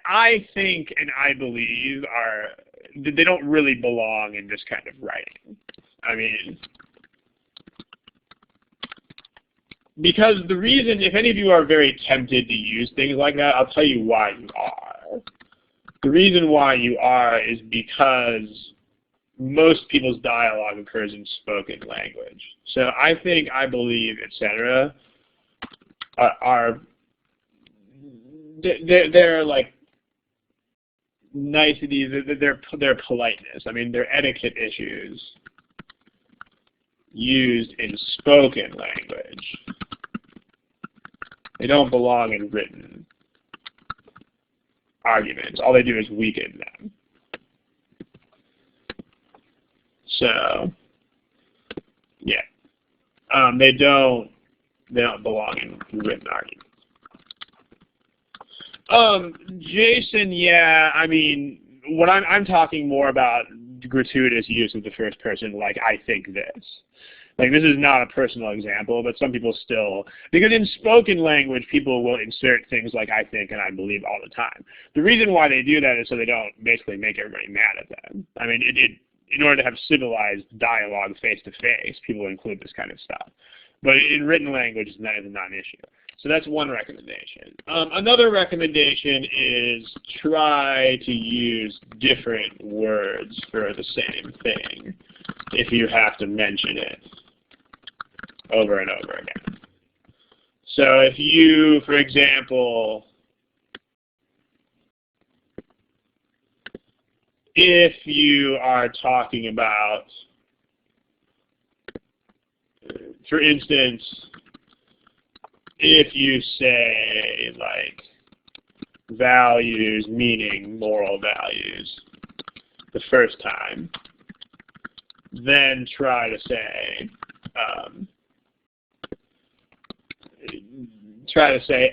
I think and I believe they don't really belong in this kind of writing. I mean, because the reason, if any of you are very tempted to use things like that, I'll tell you why you are. The reason why you are is because most people's dialogue occurs in spoken language. So I think, I believe, etc. They're like niceties, they're politeness. I mean, they're etiquette issues used in spoken language. They don't belong in written arguments. All they do is weaken them. So, yeah, they don't belong in written arguments. Jason, yeah, I mean, what I'm talking more about gratuitous use of the first person, like I think this. Like, this is not a personal example, but some people still, because in spoken language, people will insert things like I think and I believe all the time. The reason why they do that is so they don't basically make everybody mad at them. I mean, in order to have civilized dialogue face-to-face, people include this kind of stuff. But in written language, that is not an issue. So that's one recommendation. Another recommendation is try to use different words for the same thing if you have to mention it over and over again. So if you, for example, if you are talking about, for instance, if you say like values meaning moral values the first time, then try to say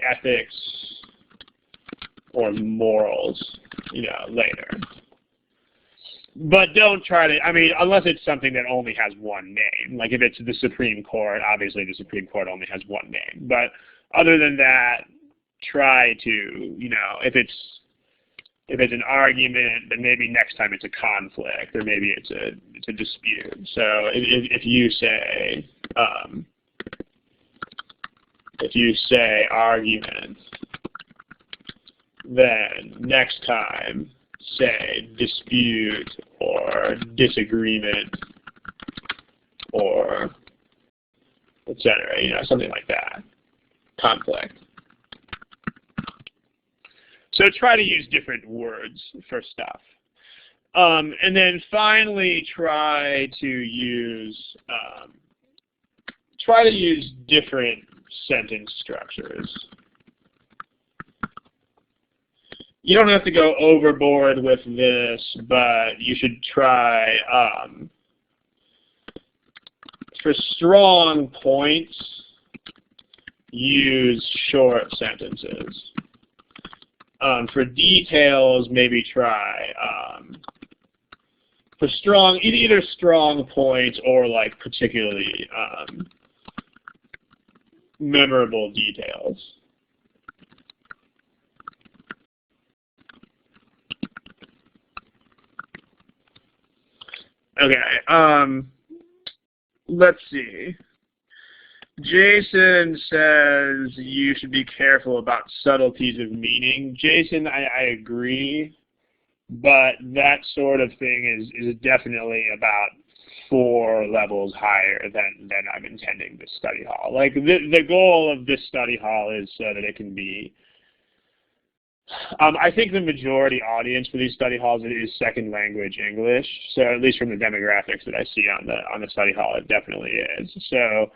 ethics or morals, later. But don't try to, I mean, unless it's something that only has one name. Like if it's the Supreme Court, obviously the Supreme Court only has one name. But other than that, try to, if it's an argument, then maybe next time it's a conflict, or maybe it's a dispute. So if you say, if you say argument, then next time say dispute or disagreement or etc., something like that, conflict. So try to use different words for stuff. And then finally try to use different sentence structures. You don't have to go overboard with this, but you should try, for strong points, use short sentences. For details, maybe try, for strong, either strong points or like particularly memorable details. Okay, let's see. Jason says you should be careful about subtleties of meaning. Jason, I agree, but that sort of thing is definitely about 4 levels higher than I'm intending this study hall. Like the goal of this study hall is so that it can be, I think the majority audience for these study halls is second language English. So at least from the demographics that I see on the study hall, it definitely is. So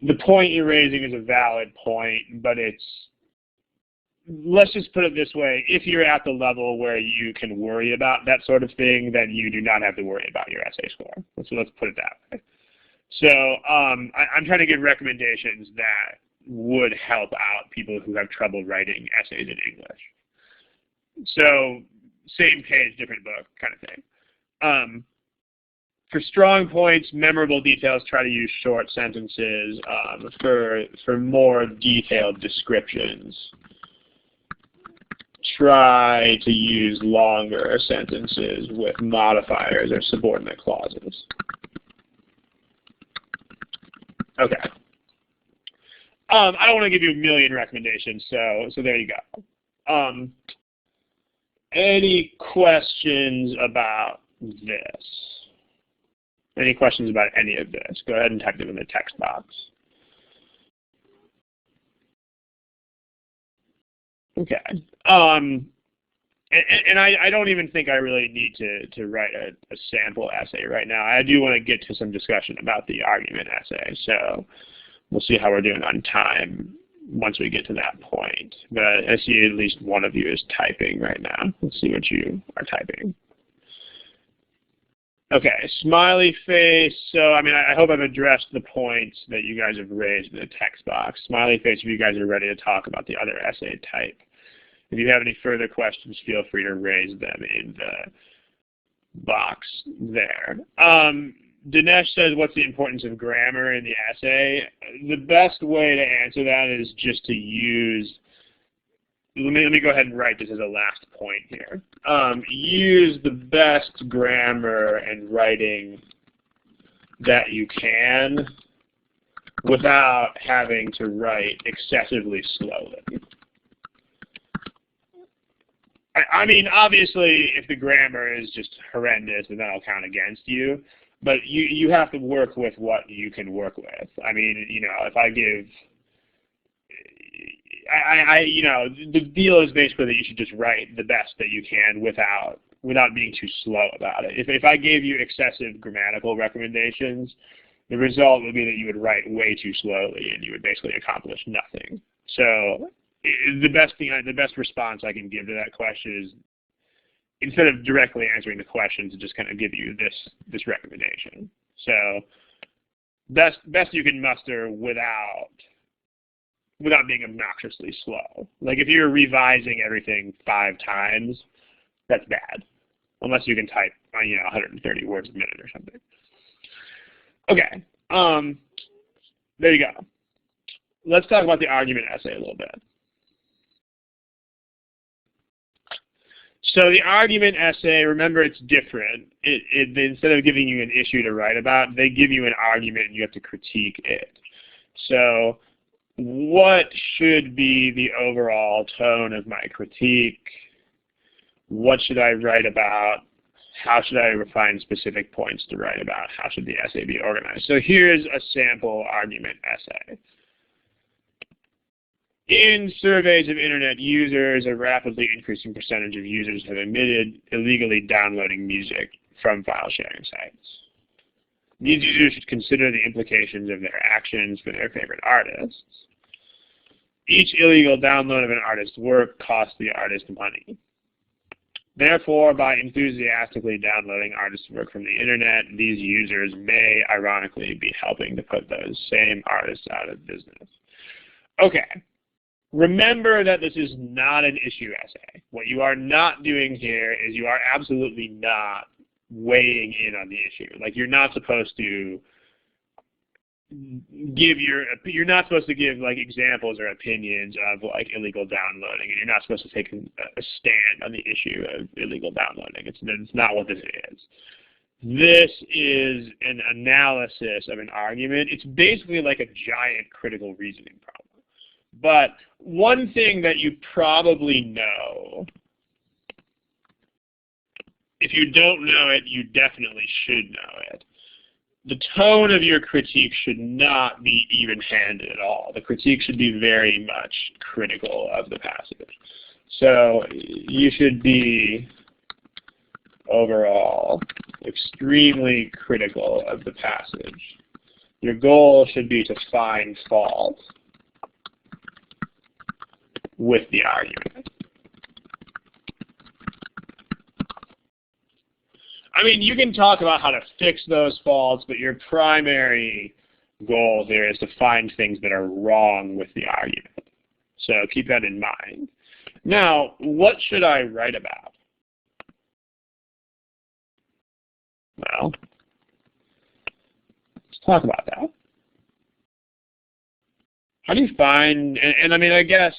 the point you're raising is a valid point, but let's just put it this way: if you're at the level where you can worry about that sort of thing, then you do not have to worry about your essay score. So let's put it that way. So I'm trying to give recommendations that would help out people who have trouble writing essays in English. So same page, different book kind of thing. For strong points, memorable details, try to use short sentences. For more detailed descriptions, try to use longer sentences with modifiers or subordinate clauses. Okay. I don't want to give you a million recommendations, so there you go. Any questions about this? Any questions about any of this? Go ahead and type them in the text box. Okay. And I don't even think I really need to write a sample essay right now. I do want to get to some discussion about the argument essay, so we'll see how we're doing on time once we get to that point. But I see at least one of you is typing right now. Let's see what you are typing. Okay, smiley face. So, I mean, I hope I've addressed the points that you guys have raised in the text box. Smiley face if you guys are ready to talk about the other essay type. If you have any further questions, feel free to raise them in the box there. Dinesh says, what's the importance of grammar in the essay? The best way to answer that is just to use, let me go ahead and write this as a last point here. Use the best grammar and writing that you can without having to write excessively slowly. I mean, obviously, if the grammar is just horrendous, then that'll count against you. But you have to work with what you can work with. I mean, if I give, the deal is basically that you should just write the best that you can without being too slow about it. If I gave you excessive grammatical recommendations, the result would be that you would write way too slowly and you would basically accomplish nothing. So the best response I can give to that question is, instead of directly answering the question, to just kind of give you this recommendation. So best you can muster without being obnoxiously slow. Like if you're revising everything 5 times, that's bad. Unless you can type 130 words a minute or something. Okay. There you go. Let's talk about the argument essay a little bit. So the argument essay, remember, it's different. Instead of giving you an issue to write about, they give you an argument and you have to critique it. So what should be the overall tone of my critique? What should I write about? How should I refine specific points to write about? How should the essay be organized? So here's a sample argument essay. In surveys of internet users, a rapidly increasing percentage of users have admitted illegally downloading music from file sharing sites. These users should consider the implications of their actions for their favorite artists. Each illegal download of an artist's work costs the artist money. Therefore, by enthusiastically downloading artists' work from the internet, these users may, ironically, be helping to put those same artists out of business. Okay. Remember that this is not an issue essay. What you are not doing here is you are absolutely not weighing in on the issue. Like, you're not supposed to you're not supposed to give like examples or opinions of like illegal downloading, and you're not supposed to take a stand on the issue of illegal downloading. It's not what this is. This is an analysis of an argument. It's basically like a giant critical reasoning problem. But one thing that you probably know, if you don't know it, you definitely should know it. The tone of your critique should not be even-handed at all. The critique should be very much critical of the passage. So you should be overall extremely critical of the passage. Your goal should be to find fault with the argument. I mean, you can talk about how to fix those faults, but your primary goal here is to find things that are wrong with the argument. So keep that in mind. Now, what should I write about? Well, let's talk about that. How do you find, and I mean, I guess,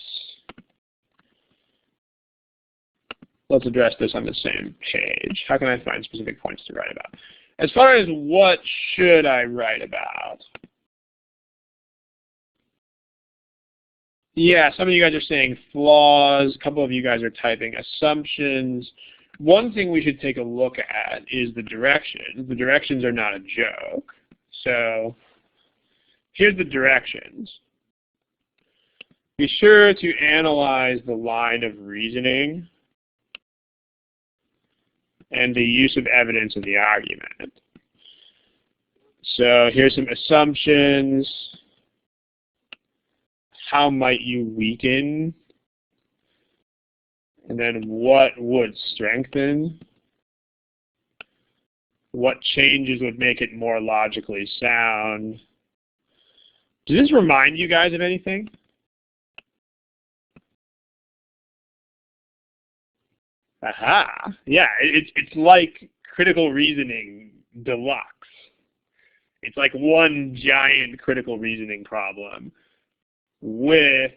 let's address this on the same page. How can I find specific points to write about? As far as what should I write about? Yeah, some of you guys are saying flaws. A couple of you guys are typing assumptions. One thing we should take a look at is the directions. The directions are not a joke. So here's the directions. Be sure to analyze the line of reasoning and the use of evidence in the argument. So here's some assumptions. How might you weaken? And then what would strengthen? What changes would make it more logically sound? Does this remind you guys of anything? Aha! Yeah, it's like critical reasoning deluxe. It's like one giant critical reasoning problem with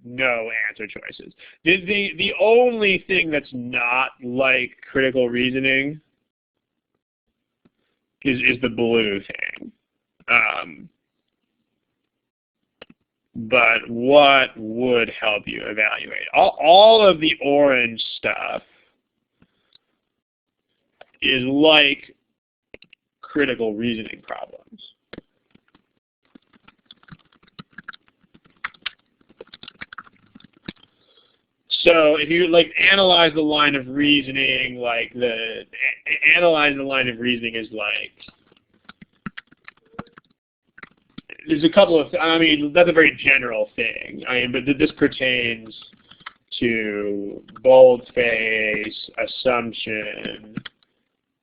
no answer choices. The only thing that's not like critical reasoning is the blue thing. But what would help you evaluate? All of the orange stuff is like critical reasoning problems. So if you like analyze the line of reasoning, like analyze the line of reasoning is like, there's a couple of, I mean, that's a very general thing. I mean, but this pertains to boldface, assumption,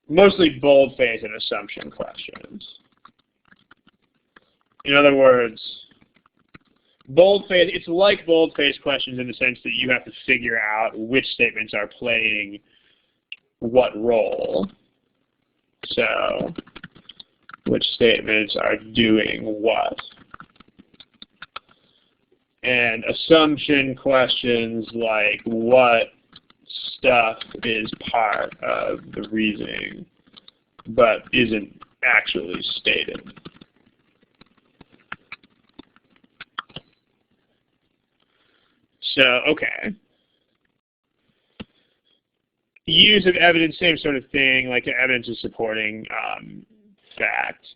mostly boldface and assumption questions. In other words, boldface, it's like boldface questions in the sense that you have to figure out which statements are playing what role. So, which statements are doing what. And assumption questions like what stuff is part of the reasoning but isn't actually stated. So, okay. Use of evidence, same sort of thing, like evidence is supporting fact.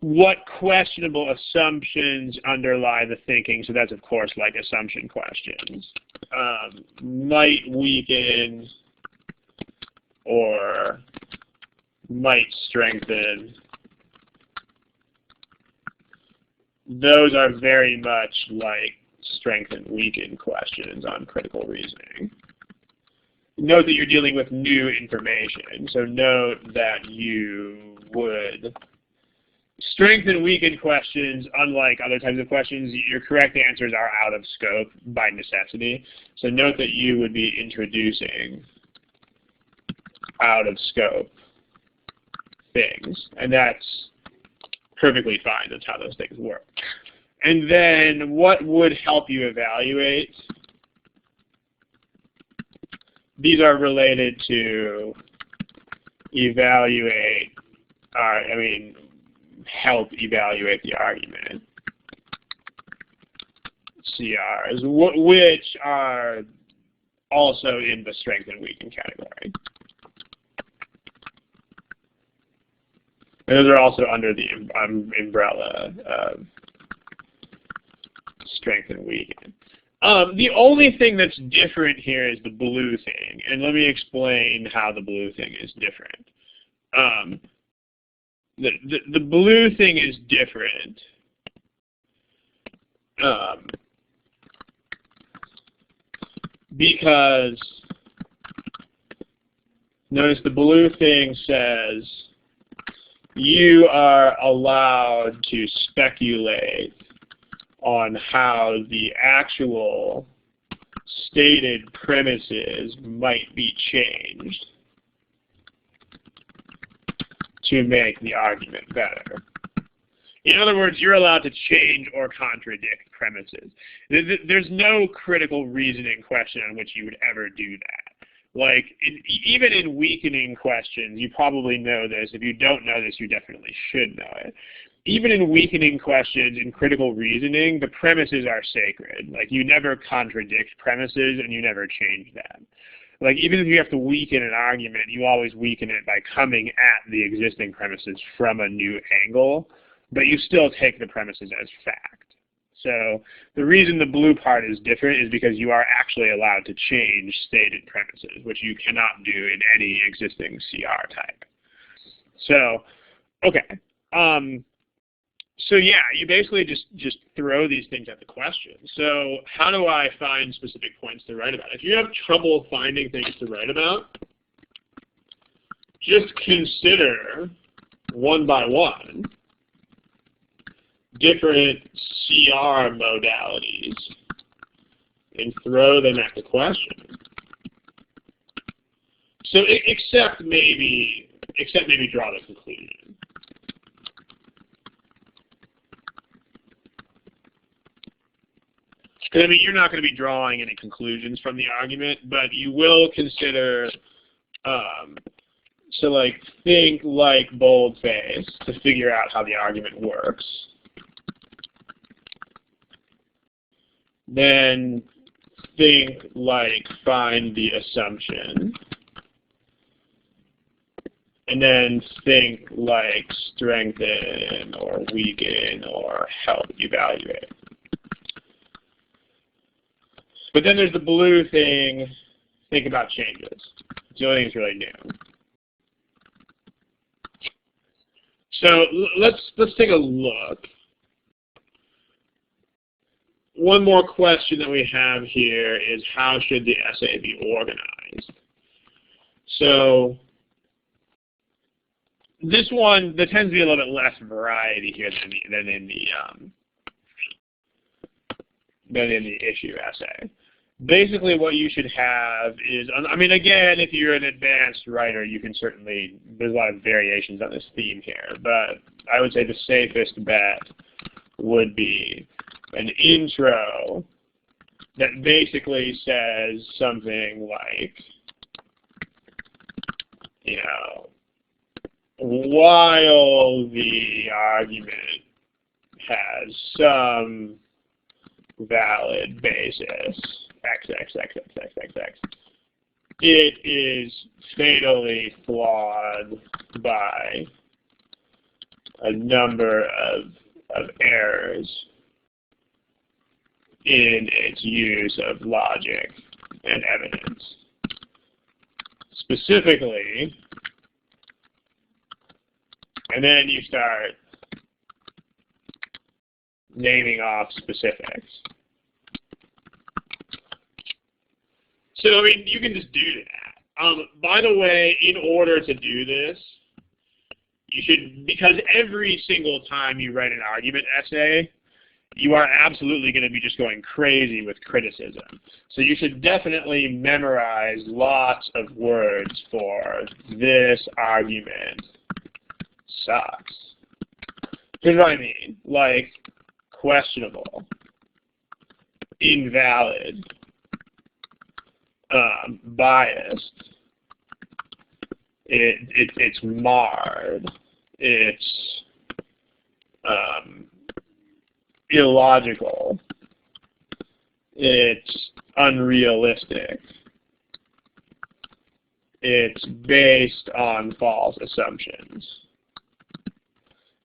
What questionable assumptions underlie the thinking? So that's, of course, like assumption questions. Might weaken or might strengthen. Those are very much like strengthen, weaken questions on critical reasoning. Note that you're dealing with new information. So note that you would strengthen, weaken questions, unlike other types of questions. Your correct answers are out of scope by necessity. So note that you would be introducing out of scope things. And that's perfectly fine. That's how those things work. And then what would help you evaluate? These are related to evaluate, help evaluate the argument. CRs, which are also in the strength and weaken category. And those are also under the umbrella of strength and weaken. The only thing that's different here is the blue thing, and let me explain how the blue thing is different. The blue thing is different because notice the blue thing says you are allowed to speculate on how the actual stated premises might be changed to make the argument better. In other words, you're allowed to change or contradict premises. There's no critical reasoning question on which you would ever do that. Like, even in weakening questions, you probably know this. If you don't know this, you definitely should know it. Even in weakening questions, in critical reasoning, the premises are sacred. Like, you never contradict premises and you never change them. Like, even if you have to weaken an argument, you always weaken it by coming at the existing premises from a new angle, but you still take the premises as fact. So the reason the blue part is different is because you are actually allowed to change stated premises, which you cannot do in any existing CR type. So, okay. So yeah, you basically just throw these things at the question. So how do I find specific points to write about? If you have trouble finding things to write about, just consider one by one different CR modalities and throw them at the question. So except maybe draw the conclusion. I mean, you're not going to be drawing any conclusions from the argument, but you will consider, so like think like boldface to figure out how the argument works. Then think like find the assumption. And then think like strengthen or weaken or help evaluate. But then there's the blue thing, think about changes. It's the only thing that's really new. So let's take a look. One more question that we have here is how should the essay be organized? So this one, there tends to be a little bit less variety here than in the issue essay. Basically what you should have is, I mean, again, if you're an advanced writer, you can certainly, there's a lot of variations on this theme here, but I would say the safest bet would be an intro that basically says something like, you know, while the argument has some valid basis, x, x, x, x, x, x, x. It is fatally flawed by a number of errors in its use of logic and evidence. Specifically, and then you start naming off specifics. So, I mean, you can just do that. By the way, in order to do this, you should, because every single time you write an argument essay, you are absolutely going to be just going crazy with criticism. So you should definitely memorize lots of words for this argument sucks. Here's what I mean. Like, questionable, invalid, biased, it's marred, it's illogical, it's unrealistic, it's based on false assumptions.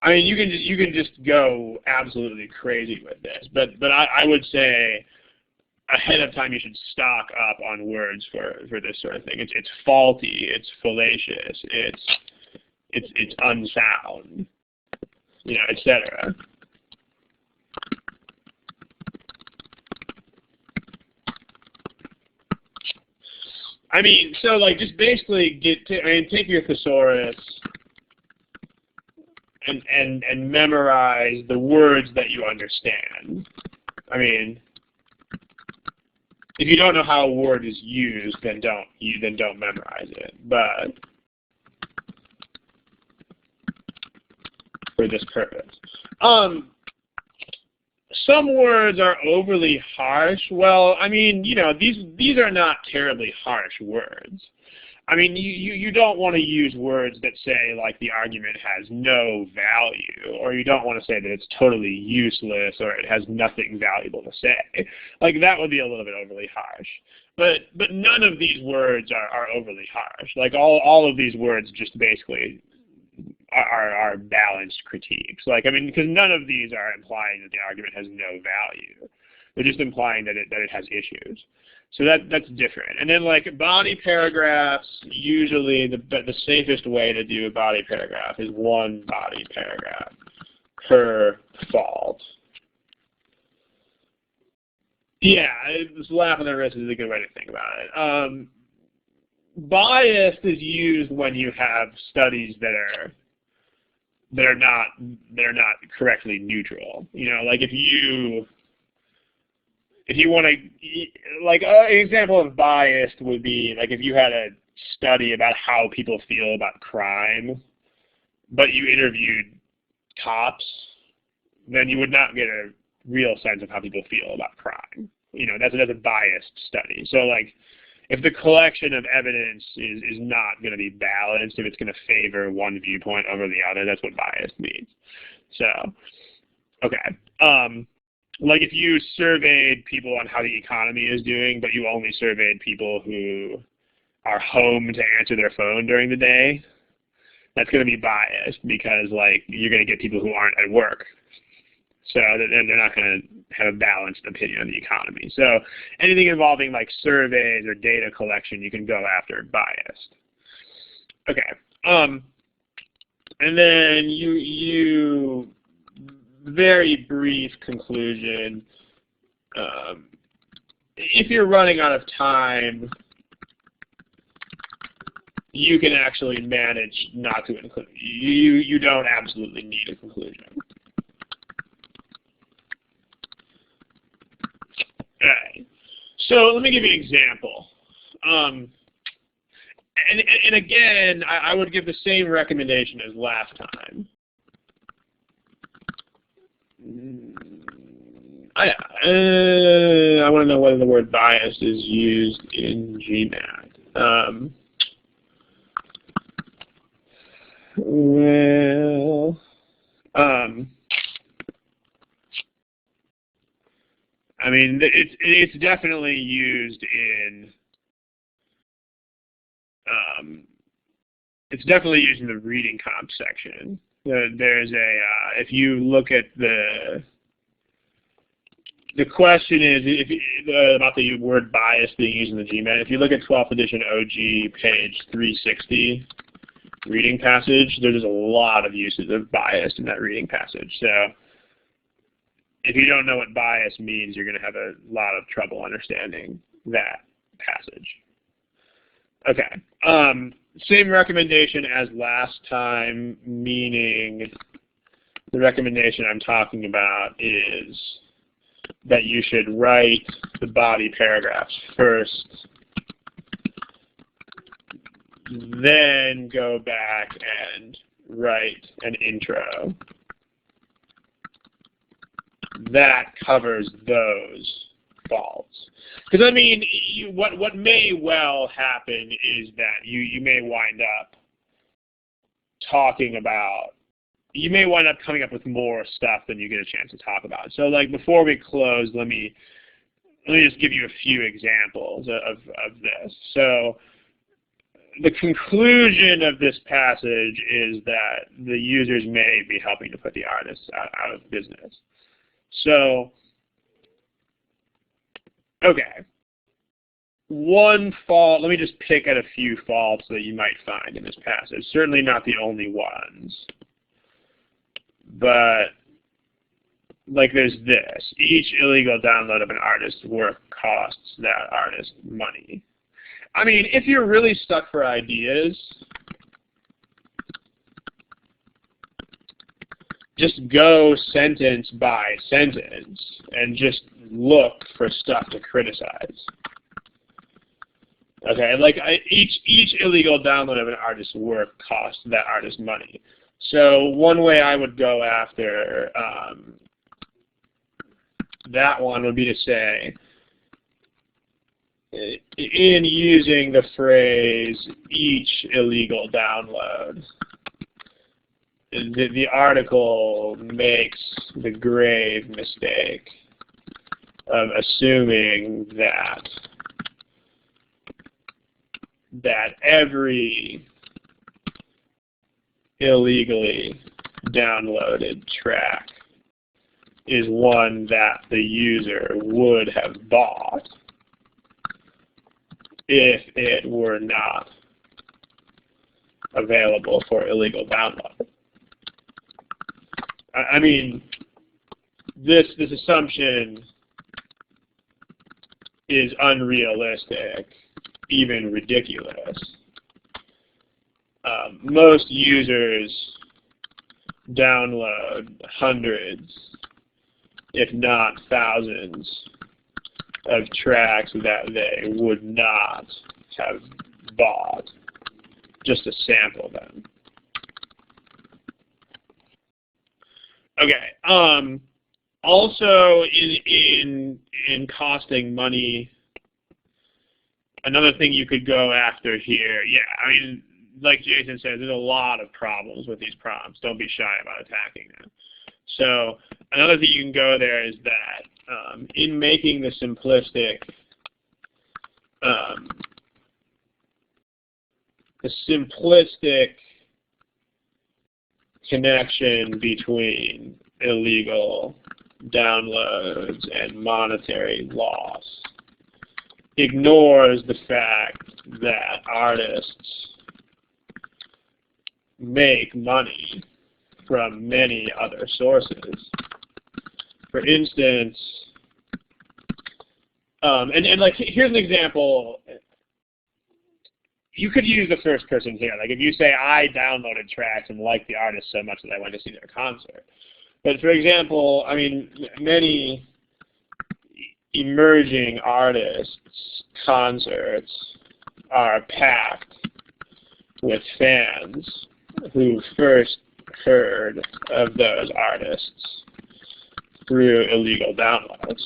I mean, you can just go absolutely crazy with this, but I would say ahead of time you should stock up on words for this sort of thing. It's faulty, it's fallacious, it's unsound, you know, etc. I mean, so like just basically take your thesaurus and memorize the words that you understand. I mean, if you don't know how a word is used, then don't memorize it. But for this purpose, some words are overly harsh. Well, I mean, you know, these are not terribly harsh words. I mean, you don't want to use words that say, like, the argument has no value, or you don't want to say that it's totally useless, or it has nothing valuable to say. Like, that would be a little bit overly harsh. But none of these words are overly harsh. Like, all of these words just basically are balanced critiques. Like, I mean, because none of these are implying that the argument has no value. They're just implying that it has issues. So that's different. And then, like, body paragraphs, usually the safest way to do a body paragraph is one body paragraph per fault. Yeah, slap on the wrist is a good way to think about it. Biased is used when you have studies that are not correctly neutral. You know, like if you want to, like, an example of biased would be, like, if you had a study about how people feel about crime, but you interviewed cops, then you would not get a real sense of how people feel about crime. You know, that's a biased study. So, like, if the collection of evidence is not going to be balanced, if it's going to favor one viewpoint over the other, that's what biased means. So, okay. Like if you surveyed people on how the economy is doing, but you only surveyed people who are home to answer their phone during the day, that's going to be biased because, like, you're going to get people who aren't at work. So they're not going to have a balanced opinion on the economy. So anything involving, like, surveys or data collection, you can go after biased. Okay. And then you very brief conclusion. If you're running out of time, you can actually manage not to include. You don't absolutely need a conclusion. Okay. So let me give you an example. And again, I would give the same recommendation as last time. I want to know whether the word biased is used in GMAT. Well, I mean, it's definitely used in the reading comp section. There's a if you look at the question is about the word bias being used in the GMAT. If you look at 12th edition OG page 360 reading passage, there's a lot of uses of bias in that reading passage. So if you don't know what bias means, you're going to have a lot of trouble understanding that passage. Okay. Same recommendation as last time, meaning the recommendation I'm talking about is that you should write the body paragraphs first, then go back and write an intro that covers those faults. Because, I mean, what may well happen is that you may wind up coming up with more stuff than you get a chance to talk about. So, like, before we close, let me just give you a few examples of this. So, the conclusion of this passage is that the users may be helping to put the artists out of business. So, okay. One fault, let me just pick at a few faults that you might find in this passage. Certainly not the only ones. But, like, there's this. Each illegal download of an artist's work costs that artist money. I mean, if you're really stuck for ideas, just go sentence by sentence and just look for stuff to criticize. Okay, like each illegal download of an artist's work costs that artist money. So one way I would go after that one would be to say, in using the phrase each illegal download, the article makes the grave mistake of assuming that every illegally downloaded track is one that the user would have bought if it were not available for illegal download. I mean, this assumption is unrealistic, even ridiculous. Most users download hundreds, if not thousands, of tracks that they would not have bought just to sample them. Okay. Also, in costing money, another thing you could go after here, yeah, I mean, like Jason said, there's a lot of problems with these prompts. Don't be shy about attacking them. So another thing you can go there is that in making the simplistic connection between illegal downloads and monetary loss ignores the fact that artists make money from many other sources. For instance, and like, here's an example. You could use the first person here. Like, if you say, I downloaded tracks and liked the artist so much that I went to see their concert. But for example, I mean, many emerging artists' concerts are packed with fans who first heard of those artists through illegal downloads.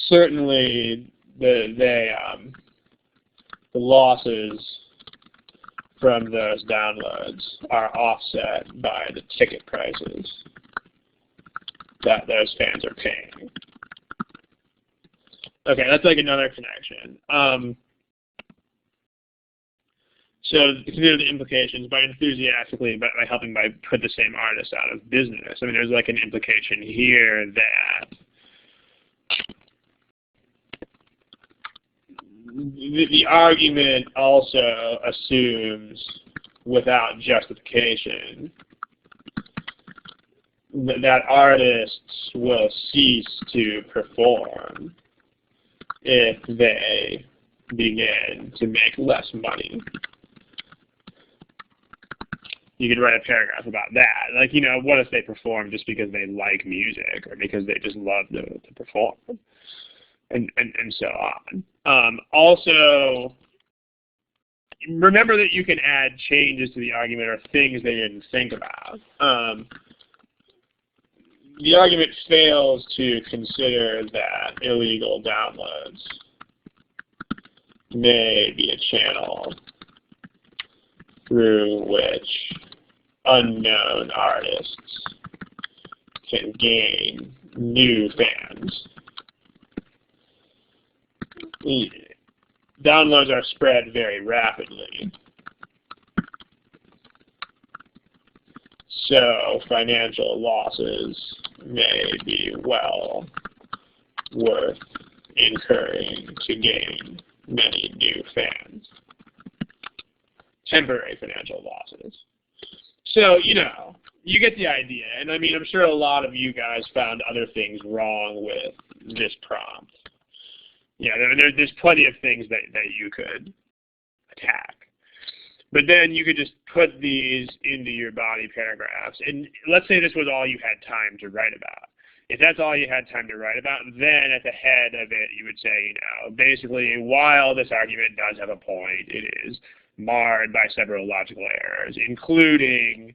Certainly, the losses from those downloads are offset by the ticket prices that those fans are paying. Okay, that's like another connection. So consider the implications by enthusiastically, by helping by put the same artist out of business. I mean, there's like an implication here that the argument also assumes, without justification, that artists will cease to perform if they begin to make less money. You could write a paragraph about that. Like, you know, what if they perform just because they like music or because they just love to perform, and so on. Also, remember that you can add changes to the argument or things they didn't think about. The argument fails to consider that illegal downloads may be a channel through which unknown artists can gain new fans. Downloads are spread very rapidly, so financial losses may be well worth incurring to gain many new fans. Temporary financial losses. So, you know, you get the idea. And I mean, I'm sure a lot of you guys found other things wrong with this prompt. Yeah, there's plenty of things that you could attack. But then you could just put these into your body paragraphs. And let's say this was all you had time to write about. If that's all you had time to write about, then at the head of it, you would say, you know, basically, while this argument does have a point, it is marred by several logical errors, including,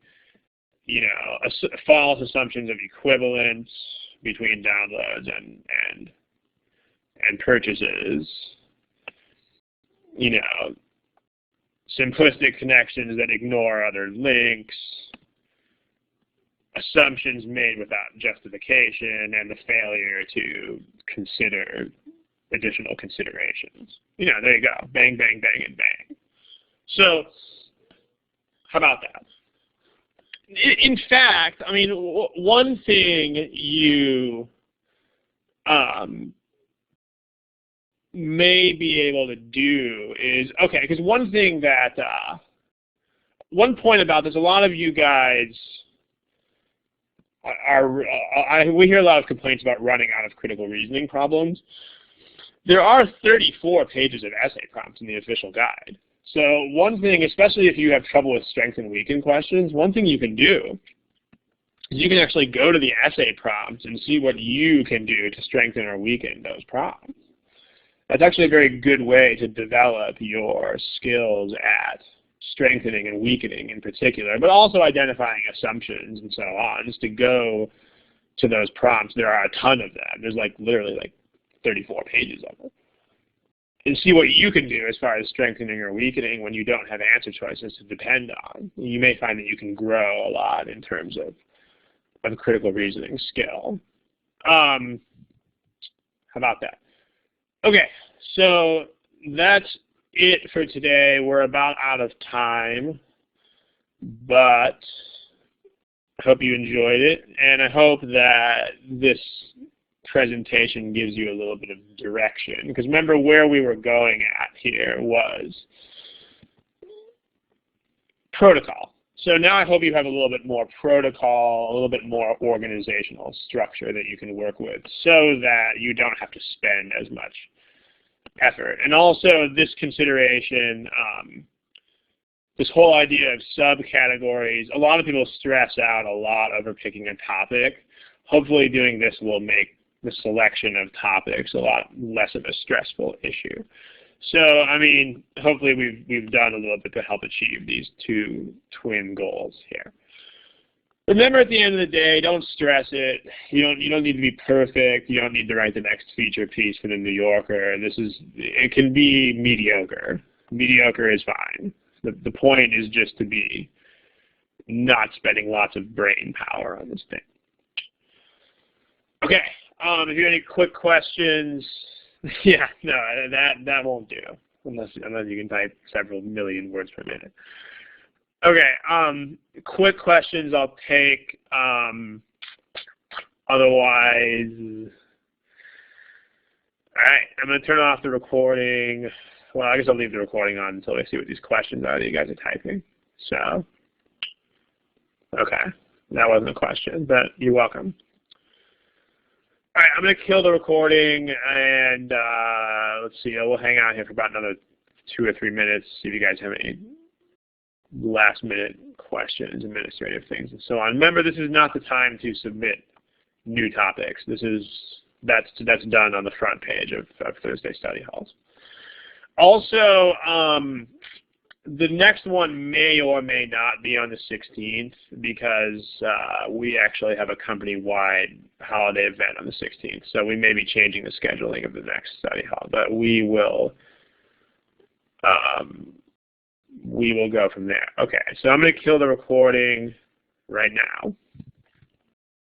you know, false assumptions of equivalence between downloads and purchases, you know, simplistic connections that ignore other links, assumptions made without justification, and the failure to consider additional considerations. You know, there you go. Bang, bang, bang, and bang. So, how about that? In fact, I mean, one thing you may be able to do is, okay, because one thing that, one point about this, a lot of you guys we hear a lot of complaints about running out of critical reasoning problems. There are 34 pages of essay prompts in the official guide. So one thing, especially if you have trouble with strength and weaken questions, one thing you can do is you can actually go to the essay prompts and see what you can do to strengthen or weaken those prompts. That's actually a very good way to develop your skills at strengthening and weakening in particular, but also identifying assumptions and so on. Just to go to those prompts, there are a ton of them. There's like literally like 34 pages of them. And see what you can do as far as strengthening or weakening when you don't have answer choices to depend on. You may find that you can grow a lot in terms of critical reasoning skill. How about that? Okay, so that's it for today. We're about out of time, but I hope you enjoyed it, and I hope that this presentation gives you a little bit of direction, because remember where we were going at here was protocol. So now I hope you have a little bit more protocol, a little bit more organizational structure that you can work with so that you don't have to spend as much effort. And also this consideration, this whole idea of subcategories, a lot of people stress out a lot over picking a topic. Hopefully doing this will make the selection of topics a lot less of a stressful issue. So, I mean, hopefully we've done a little bit to help achieve these two twin goals here. Remember, at the end of the day, don't stress it. You don't need to be perfect. You don't need to write the next feature piece for the New Yorker. It can be mediocre. Mediocre is fine. The point is just to be not spending lots of brain power on this thing. Okay. If you have any quick questions, yeah, no, that won't do unless you can type several million words per minute. Okay. Quick questions I'll take. Otherwise, all right. I'm gonna turn off the recording. Well, I guess I'll leave the recording on until I see what these questions are that you guys are typing. So, okay, that wasn't a question, but you're welcome. All right, I'm going to kill the recording, and let's see, we'll hang out here for about another 2 or 3 minutes, see if you guys have any last-minute questions, administrative things, and so on. Remember, this is not the time to submit new topics. That's done on the front page of Thursday Study Halls. Also, the next one may or may not be on the 16th because we actually have a company-wide holiday event on the 16th. So we may be changing the scheduling of the next study hall, but we will go from there. Okay, so I'm going to kill the recording right now.